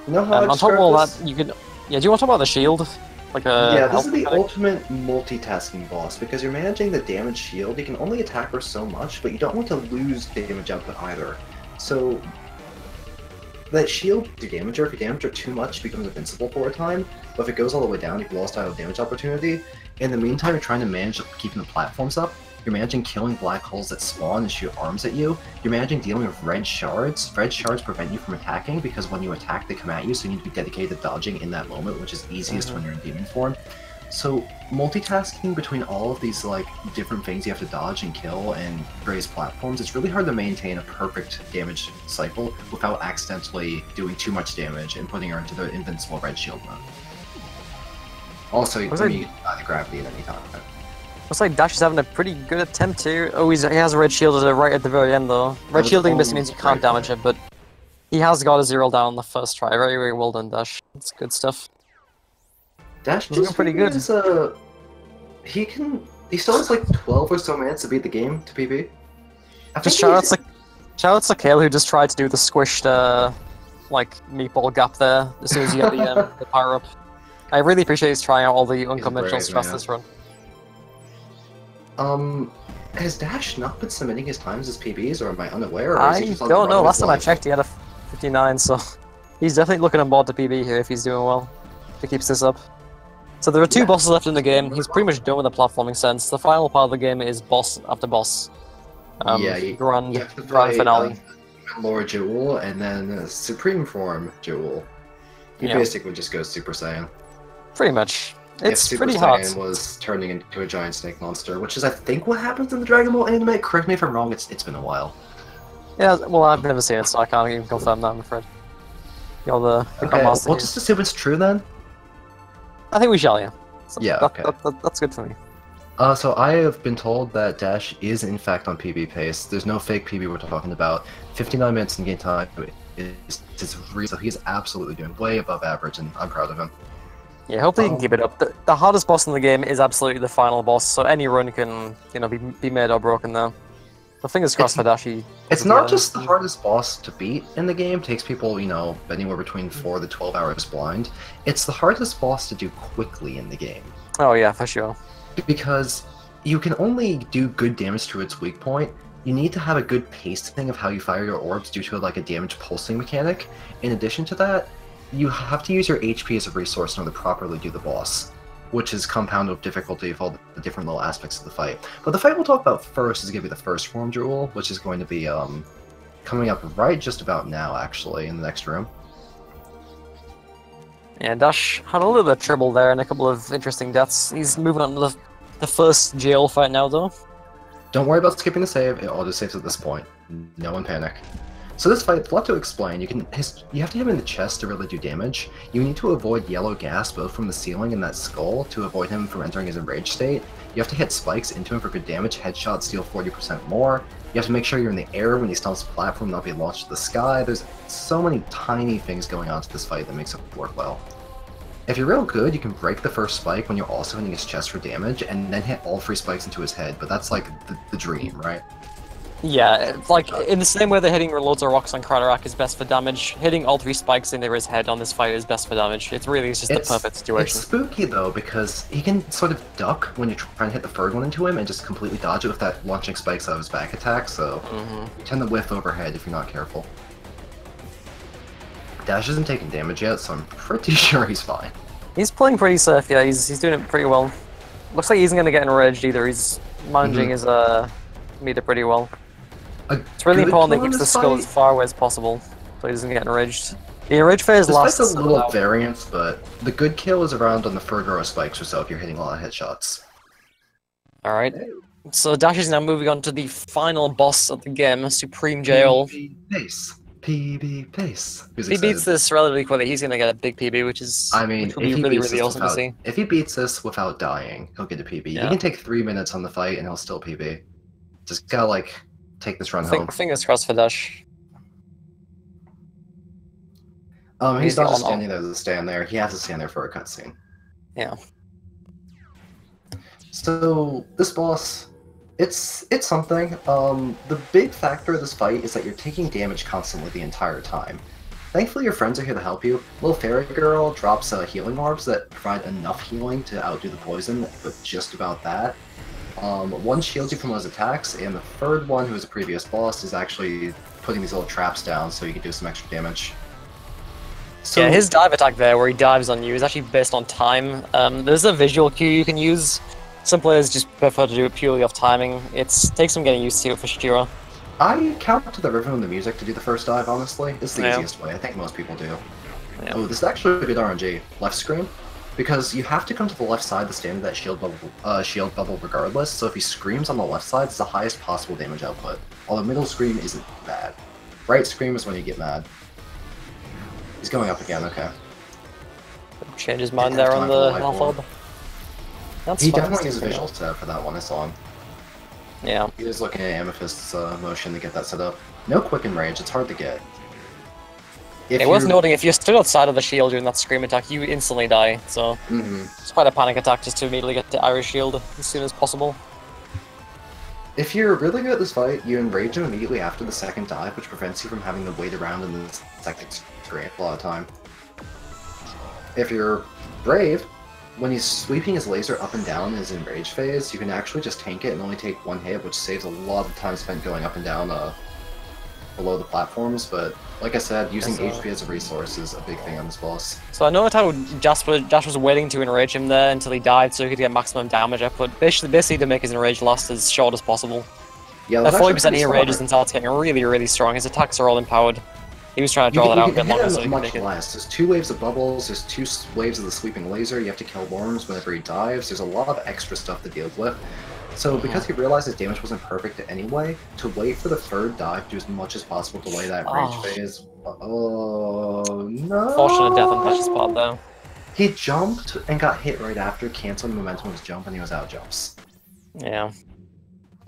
You know how on top of all that, you could. Yeah, do you want to talk about the shield? Yeah, this is the ultimate multitasking boss because you're managing the damage shield. You can only attack her so much, but you don't want to lose damage output either. So that shield, you damage her. If you damage her too much, she becomes invincible for a time. But if it goes all the way down, you've lost out of damage opportunity. In the meantime, you're trying to manage keeping the platforms up. You're managing killing black holes that spawn and shoot arms at you. You're managing dealing with red shards. Red shards prevent you from attacking because when you attack, they come at you, so you need to be dedicated to dodging in that moment, which is easiest when you're in demon form. So multitasking between all of these like different things you have to dodge and kill and raise platforms, it's really hard to maintain a perfect damage cycle without accidentally doing too much damage and putting her into the invincible red shield mode. Also, you can die to gravity at any time. Looks like Dash is having a pretty good attempt here. Oh, he has a red shield right at the very end, though. Red shielding basically means you can't damage it, but he has got a 0 down on the first try. Very, very well done, Dash. That's good stuff. Dash just pretty good. He still has like 12 or so minutes to beat the game to PB. Just shoutouts to Kayle, who just tried to do the squished, like, meatball gap there as soon as you get the power up. I really appreciate he's trying out all the unconventional strats this run. Has Dash not been submitting his times as PBs, or am I unaware? Or I don't know. Last time I checked, he had a 59, so he's definitely looking on board to PB here if he's doing well. If he keeps this up. So there are two bosses left in the game. He's pretty much done with the platforming sense. The final part of the game is boss after boss. Grand finale. Lord Jewel, and then Supreme Form Jewel. He basically just goes Super Saiyan. Pretty much. It's pretty hot. hot. Was turning into a giant snake monster, which is, I think, what happens in the Dragon Ball anime. Correct me if I'm wrong. It's been a while. Yeah, well, I've never seen it, so I can't even confirm that, I'm afraid. You're the okay, we'll just assume it's true then. I think we shall, yeah. So yeah, that's good for me. So I have been told that Dash is in fact on PB pace. There's no fake PB we're talking about. 59 minutes in game time is real, so he's absolutely doing way above average, and I'm proud of him. Yeah, hopefully he can keep it up. The hardest boss in the game is absolutely the final boss, so any run can, be made or broken there. So fingers crossed for Dashi. It's not just the hardest boss to beat in the game. It takes people, anywhere between 4 to 12 hours blind. It's the hardest boss to do quickly in the game. Oh yeah, for sure. Because you can only do good damage to its weak point. You need to have a good pacing of how you fire your orbs due to a damage pulsing mechanic. In addition to that, you have to use your HP as a resource in order to properly do the boss, which is compounded with difficulty of all the different little aspects of the fight. But the fight we'll talk about first is going to be the first form duel, which is going to be coming up right just about now, actually, in the next room. Yeah, Dash had a little bit of trouble there and a couple of interesting deaths. He's moving on to the first jail fight now, though. Don't worry about skipping the save, it auto saves at this point. No one panic. So this fight, a lot to explain. You have to hit him in the chest to really do damage. You need to avoid yellow gas both from the ceiling and that skull to avoid him from entering his enraged state. You have to hit spikes into him for good damage. Headshots deal 40% more. You have to make sure you're in the air when he stomps the platform, not be launched to the sky. There's so many tiny things going on to this fight that makes it work well. If you're real good, you can break the first spike when you're also hitting his chest for damage, and then hit all 3 spikes into his head, but that's like the dream, right? Yeah, like, in the same way that hitting loads of rocks on Craterak is best for damage, hitting all 3 spikes into his head on this fight is best for damage. It really is just the perfect situation. It's spooky, though, because he can sort of duck when you try and hit the third one into him and just completely dodge it with that launching spikes out of his back attack, so you tend to whiff overhead if you're not careful. Dash isn't taking damage yet, so I'm pretty sure he's fine. He's playing pretty safe, yeah, he's doing it pretty well. Looks like he isn't going to get enraged either, he's managing his meter pretty well. It's really important that he keeps the skull as far away as possible, so he doesn't get enraged. The enrage phase lasts a little variance, but the good kill is around on the third row of spikes or so if you're hitting a lot of headshots. Alright, so Dash is now moving on to the final boss of the game, Supreme Jail. PB pace. If he beats this relatively quickly, he's gonna get a big PB, which is if be really awesome to see. If he beats this without dying, he'll get a PB. Yeah. He can take 3 minutes on the fight and he'll still PB. Just gotta like take this run home. Fingers crossed for Dash. He's not just standing there to stand there. He has to stand there for a cutscene. Yeah. So this boss, it's something. The big factor of this fight is that you're taking damage constantly the entire time. Thankfully, your friends are here to help you. Little fairy girl drops healing orbs that provide enough healing to outdo the poison, but just about that. One shields you from those attacks, and the third one, who is a previous boss, is actually putting these little traps down so you can do some extra damage. So, yeah, his dive attack there, where he dives on you, is actually based on time. There's a visual cue you can use. Some players just prefer to do it purely off timing. It takes some getting used to it for sure. I count to the rhythm of the music to do the first dive, honestly. It's the easiest way. I think most people do. Yeah. Oh, this is actually a good RNG. Left screen. Because you have to come to the left side to stand in that shield bubble regardless, so if he screams on the left side, it's the highest possible damage output. Although middle scream isn't bad. Right scream is when you get mad. He's going up again, okay. Change his mind there on the health orb. He definitely has a visual set for that one, I saw him. Yeah. He was looking at Amethyst's motion to get that set up. No quick enrage, it's hard to get. It was noting, if you stood outside of the shield during that scream attack, you instantly die, so it's quite a panic attack just to immediately get the Irish shield as soon as possible. If you're really good at this fight, you enrage him immediately after the second dive, which prevents you from having to wait around in the second scream a lot of time. If you're brave, when he's sweeping his laser up and down in his enrage phase, you can actually just tank it and only take one hit, which saves a lot of time spent going up and down below the platforms, but like I said, using HP as a resource is a big thing on this boss. So I noticed how Josh was waiting to enrage him there until he died so he could get maximum damage output, basically to make his enrage last as short as possible. Yeah, at 40% he enrages and starts getting really strong. His attacks are all empowered. He was trying to draw that out and get longer so he could make it. There's 2 waves of bubbles, there's 2 waves of the sweeping laser, you have to kill worms whenever he dives, there's a lot of extra stuff to deal with. So because he realized his damage wasn't perfect anyway, to wait for the third dive, do as much as possible to delay that rage phase. Oh no! Fortunate death on Dash's part though. He jumped and got hit right after, canceling the momentum of his jump, and he was out jumps. Yeah.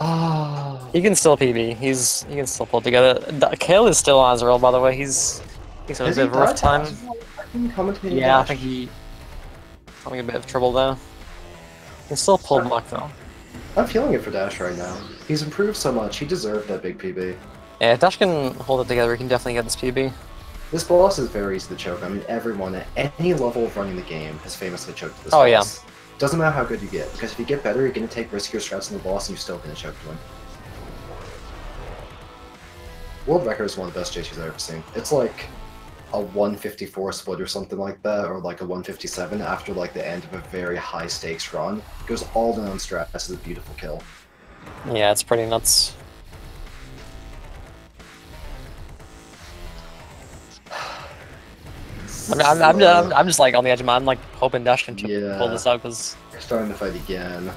Oh. He can still PB. He can still pull together. Kayle is still on Azrael, by the way. He's having a bit of a rough time. Yeah, I think he's having a bit of trouble there. He can still pull back though. I'm feeling it for Dash right now. He's improved so much. He deserved that big PB. Yeah, if Dash can hold it together, he can definitely get this PB. This boss is very easy to choke. I mean, everyone at any level of running the game has famously choked this boss. Yeah. Doesn't matter how good you get, because if you get better, you're going to take riskier strats on the boss, and you're still going to choke to him. World record is one of the best JTs I've ever seen. It's like a 154 split or something like that, or like a 157 after like the end of a very high stakes run. It goes all down on strats. It's a beautiful kill. Yeah, it's pretty nuts. I'm just like on the edge of my, I'm like hoping Dash can pull this out because we're starting to fight again.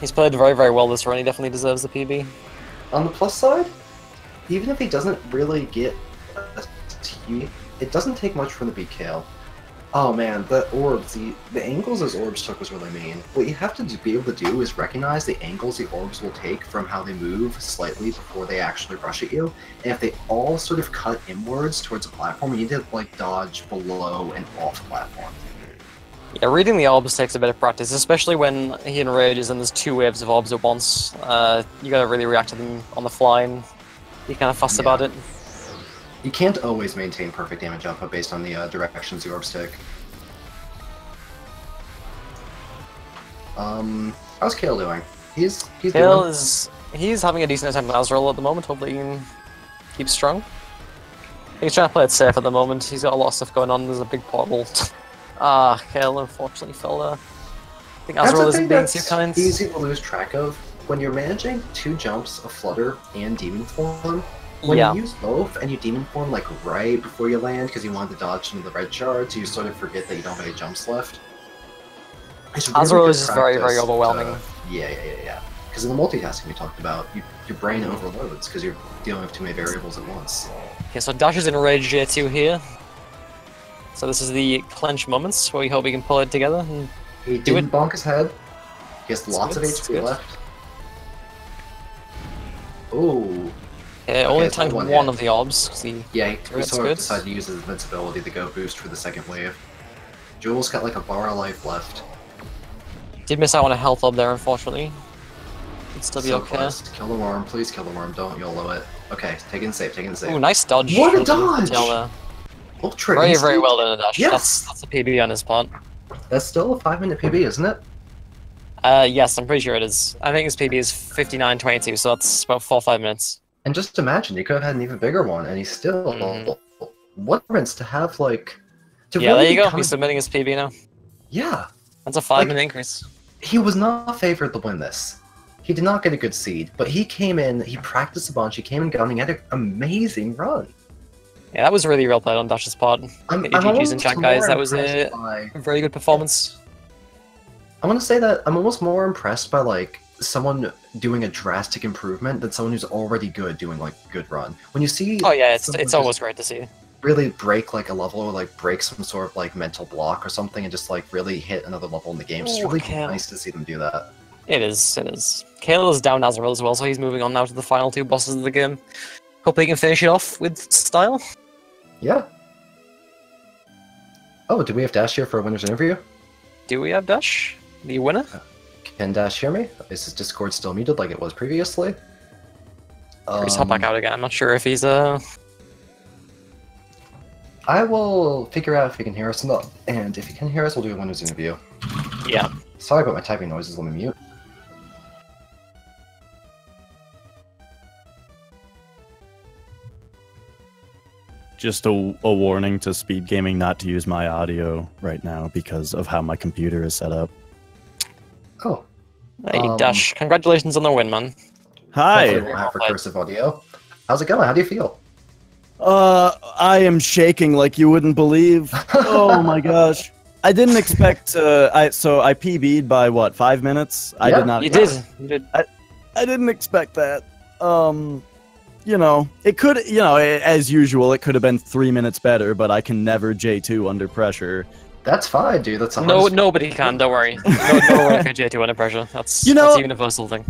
He's played very well this run. He definitely deserves the PB. On the plus side, even if he doesn't really get a T, it doesn't take much from the beat Kayle. Oh man, the orbs, the angles those orbs took was really mean. What you have to be able to do is recognize the angles the orbs will take from how they move slightly before they actually rush at you. And if they all sort of cut inwards towards a platform, you need to like dodge below and off the platform. Yeah, reading the orbs takes a bit of practice, especially when he enrages and there's 2 waves of orbs at once. You gotta really react to them on the fly and be kind of fussed about it. You can't always maintain perfect damage output based on the directions the orbs take. How's Kayle doing? He's having a decent attempt at Azrael at the moment. Hopefully he can keep strong. He's trying to play it safe at the moment. He's got a lot of stuff going on. There's a big portal. Kayle unfortunately fell there. I think Azrael isn't being too kind. That's easy to lose track of. When you're managing 2 jumps of Flutter and Demon Form, when you use both and you Demon Form like right before you land because you want to dodge into the red shards, you sort of forget that you don't have any jumps left. Azrael is just very, very overwhelming. Yeah. Because in the multitasking we talked about, your brain overloads because you're dealing with too many variables at once. Okay, so Dash is in Rage J2 here. So this is the clench moments where we hope we can pull it together and he didn't bonk his head. He has lots of HP left. Ooh. Only tanked one of the orbs. He sort of decided to use his invincibility to go boost for the second wave. Jules got like a bar of life left. Did miss out on a health orb there, unfortunately. It'd still be okay. Close. Kill the worm, please kill the worm, don't YOLO it. Okay, taking the save, Ooh, nice dodge. What a dodge! Ultra very, very well done, Dash. Yes! That's a PB on his part. That's still a 5-minute PB, isn't it? Yes, I'm pretty sure it is. I think his PB is 59.22, so that's about 4 or 5 minutes. And just imagine, you could have had an even bigger one, and he's still... What difference to have, like... there you go, he's submitting his PB now. Yeah. That's a 5-minute increase. He was not favored to win this. He did not get a good seed, but he came in, he practiced a bunch, he came in gunning, he had an amazing run. Yeah, that was really well played on Dash's part. I'm GG's in chat, guys. That was a very good performance. I want to say that I'm almost more impressed by, like, someone doing a drastic improvement than someone who's already good doing, like, a good run. When you see... Oh yeah, it's almost great to see. Really break, like, a level or, like, break some sort of, like, mental block or something and just, like, really hit another level in the game. It's really nice to see them do that. It is. Kayle is down Azrael as well, so he's moving on now to the final 2 bosses of the game. Hope he can finish it off with style. Yeah. Oh, do we have Dash here for a winner's interview? Do we have Dash? The winner? Can Dash hear me? Is his Discord still muted like it was previously? Please hop back out again. I'm not sure if he's I will figure out if he can hear us or not. And if he can hear us, we'll do a winner's interview. Yeah. Sorry about my typing noises. Let me mute. Just a warning to Speed Gaming not to use my audio right now because of how my computer is set up. Oh. Hey, Dash. Congratulations on the win, man. Hi. Have recursive audio. How's it going? How do you feel? I am shaking like you wouldn't believe. Oh my gosh. I didn't expect so I PB'd by what, 5 minutes? I did not. You did. I didn't expect that. You know, it could, you know, as usual, it could have been 3 minutes better, but I can never J2 under pressure. That's fine, dude. That's nobody can. Don't worry. No one can J2 under pressure. That's that's a universal thing.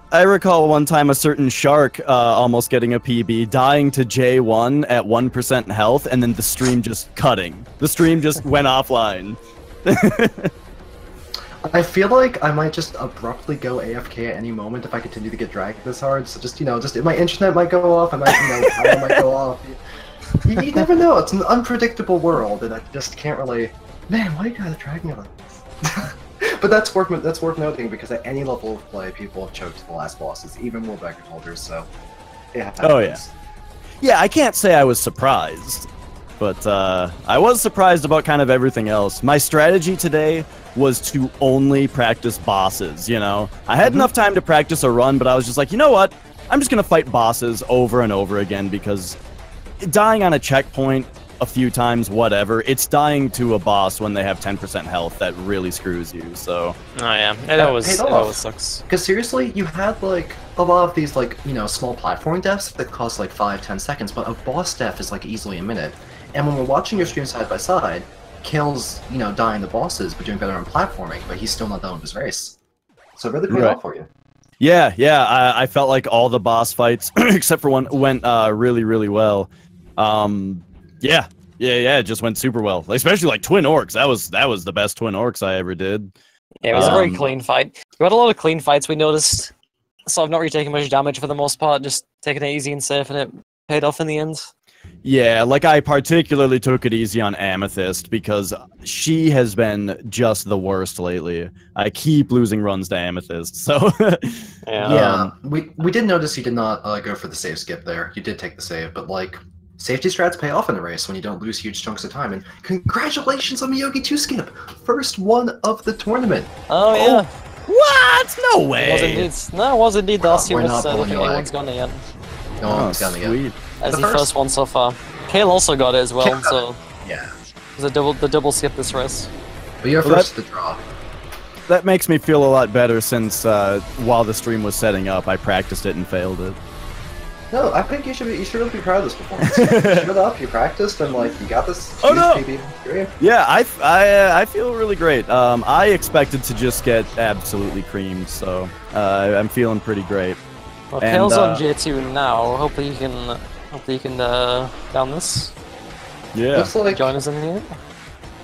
I recall one time a certain shark almost getting a PB, dying to J1 at 1% health, and then the stream just cutting. The stream just went offline. I feel like I might just abruptly go AFK at any moment if I continue to get dragged this hard. So just, my internet might go off, I might, power might go off. You never know. It's an unpredictable world, and I just can't really. Man, why you gotta drag me like this? But that's worth noting because at any level of play, people have choked the last bosses, even world record holders. So, yeah. Oh yeah. Yeah, I can't say I was surprised, but I was surprised about kind of everything else. My strategy today was to only practice bosses, you know? I had enough time to practice a run, but I was just like, you know what? I'm just gonna fight bosses over and over again because dying on a checkpoint a few times, whatever, it's dying to a boss when they have 10% health that really screws you, so... Oh yeah, it always sucks. Because seriously, you had, like, a lot of these, like, small platforming deaths that cost, like, 5-10 seconds, but a boss death is, like, easily a minute. And when we're watching your stream side by side, Kayle's, dying the bosses, but doing better on platforming, but he's still not done with his race. So it really paid off for you. Yeah, I felt like all the boss fights, except for one, went really, really well. Yeah, Yeah, it just went super well. Especially like twin orcs. That was the best twin orcs I ever did. Yeah, it was a very clean fight. We had a lot of clean fights, we noticed. So I've not really taken much damage for the most part, just taking it easy and safe, and it paid off in the end. Yeah, like I particularly took it easy on Amethyst because she has been just the worst lately. I keep losing runs to Amethyst, so yeah. We did notice you did not go for the save skip there. You did take the save, but like safety strats pay off in a race when you don't lose huge chunks of time. And congratulations on Miyogi 2 skip, first one of the tournament. Oh yeah. What? No way. It was indeed. No, it was indeed. The last year was anyone's gone yet. No one's gonna get. As the first one so far. Kayle also got it as well, so yeah. It was the double skip this race. But you're first to draw. That makes me feel a lot better since while the stream was setting up, I practiced it and failed it. No, I think you should really be proud of this performance. Shut up, you practiced and like you got this. Oh no! PB. Yeah, I feel really great. I expected to just get absolutely creamed, so I'm feeling pretty great. Well, Kayle's on J2 now. Hopefully you can down this. Yeah. Looks like join us in here.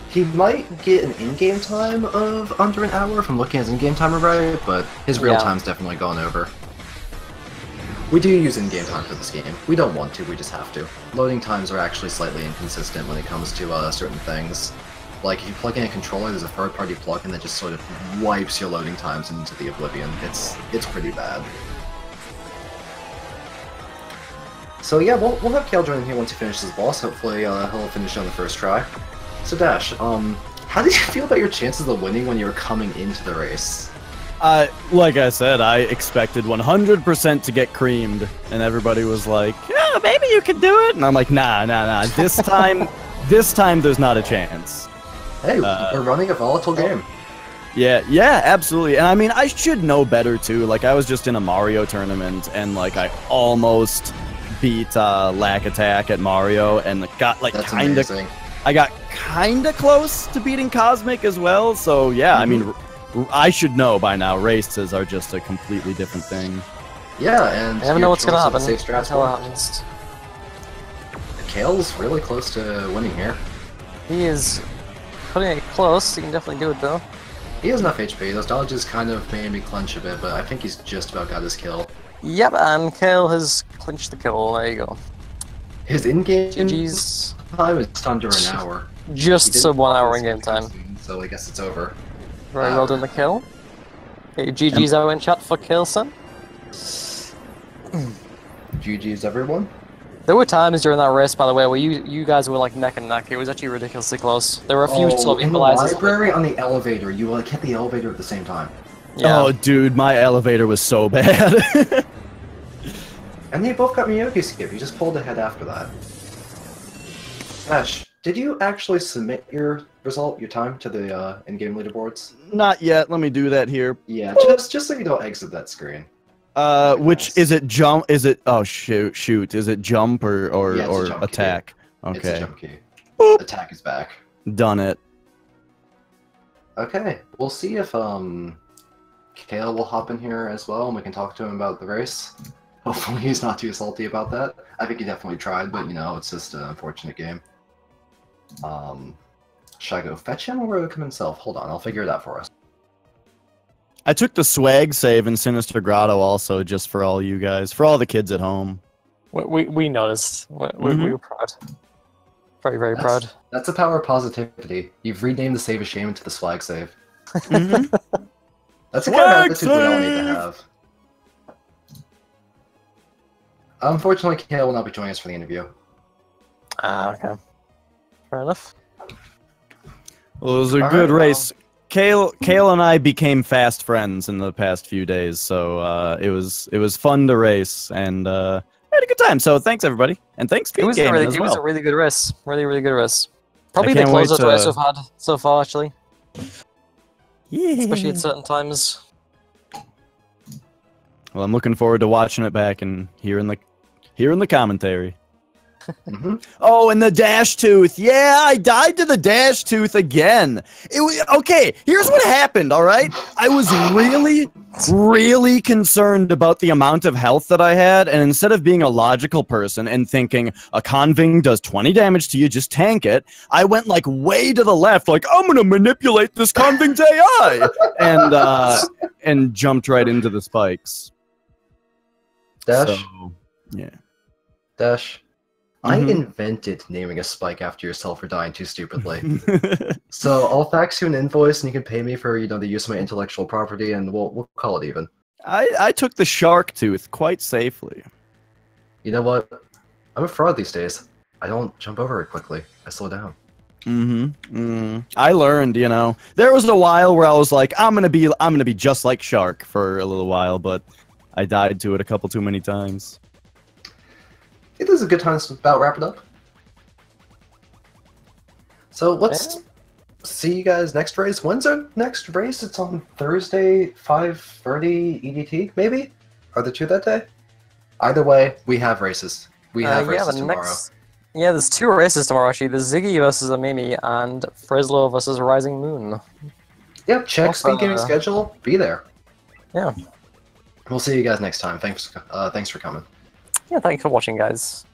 He might get an in-game time of under an hour if I'm looking at his in-game timer right, but his real time's definitely gone over. We do use in-game time for this game. We don't want to, we just have to. Loading times are actually slightly inconsistent when it comes to certain things. Like, if you plug in a controller, there's a third-party plugin that just sort of wipes your loading times into the oblivion. It's pretty bad. So yeah, we'll have Kayle join in here once he finishes his boss. Hopefully he'll finish on the first try. So Dash, how did you feel about your chances of winning when you were coming into the race? Like I said, I expected 100% to get creamed, and everybody was like, "Yeah, maybe you could do it." And I'm like, "Nah. This time, there's not a chance." Hey, we're running a volatile game. Yeah, absolutely. And I mean, I should know better too. Like, I was just in a Mario tournament, and like I almost beat Lack Attack at Mario, and got like I got kinda close to beating Cosmic as well. So yeah, I mean. I should know by now, races are just a completely different thing. Yeah, and I never know what's gonna happen. That's how it happens. Kayle's really close to winning here. He is putting it close, he can definitely do it though. He has enough HP, those dodges kind of made me clench a bit, but I think he's just about got his kill. Yep, and Kayle has clinched the kill, there you go. His in-game GG's time is under an hour. Just sub 1 hour in-game time. So I guess it's over. Very well done, the kill. Okay, GG's out in chat for KayleSan. GG's everyone. There were times during that race, by the way, where you guys were like neck and neck. It was actually ridiculously close. There were a few sort of in the equalizers. library on the elevator, you like hit the elevator at the same time. Yeah. Oh, dude, my elevator was so bad. And they both got Miyogi skip. You just pulled ahead after that. Ash, did you actually submit your result, your time, to the in-game leaderboards? Not yet. Let me do that here. Yeah, just so you don't exit that screen. Which is it? Jump? Is it? Oh shoot! Is it jump or jump attack? Key. Okay. It's a jump key. Boop. Attack is back. Done it. Okay, we'll see if Kayle will hop in here as well, and we can talk to him about the race. Hopefully he's not too salty about that. I think he definitely tried, but you know, it's just an unfortunate game. Should I go fetch him or will he come himself? Hold on, I'll figure it out for us. I took the swag save in Sinister Grotto also, just for all you guys, for all the kids at home. We noticed. We were proud. Very, very proud. That's the power of positivity. You've renamed the save of shame into the swag save. That's the kind of attitude we all need to have. Unfortunately, Kayle will not be joining us for the interview. Okay. Fair enough. Well, it was a good race. Kayle and I became fast friends in the past few days, so it was fun to race, and I had a good time. So thanks everybody, and thanks Pete Game as well. It was a really good race. Really good race. Probably the closest race we've had so far, actually. Yeah. Especially at certain times. Well, I'm looking forward to watching it back and hearing the commentary. Oh, and the dash tooth. Yeah, I died to the dash tooth again. Okay, here's what happened, all right? I was really concerned about the amount of health that I had, and instead of being a logical person and thinking a conving does 20 damage to you, just tank it, I went like way to the left, like I'm gonna manipulate this conving's AI, and jumped right into the spikes. Dash. So, yeah. Dash. I invented naming a spike after yourself for dying too stupidly. So I'll fax you an invoice and you can pay me for, the use of my intellectual property, and we'll call it even. I took the shark tooth quite safely. You know what? I'm a fraud these days. I don't jump over it quickly. I slow down. I learned, There was a while where I was like, I'm gonna be just like Shark for a little while, but I died to it a couple too many times. I think this is a good time to about wrap it up. So let's see you guys next race. When's our next race? It's on Thursday, 5:30 EDT, maybe? Are there two that day? Either way, we have races. We have races tomorrow. Yeah, there's two races tomorrow, actually. There's Ziggy versus Amimi and Frislo versus Rising Moon. Yep, check Speed Gaming schedule. Be there. Yeah. We'll see you guys next time. Thanks for coming. Yeah, thanks for watching, guys.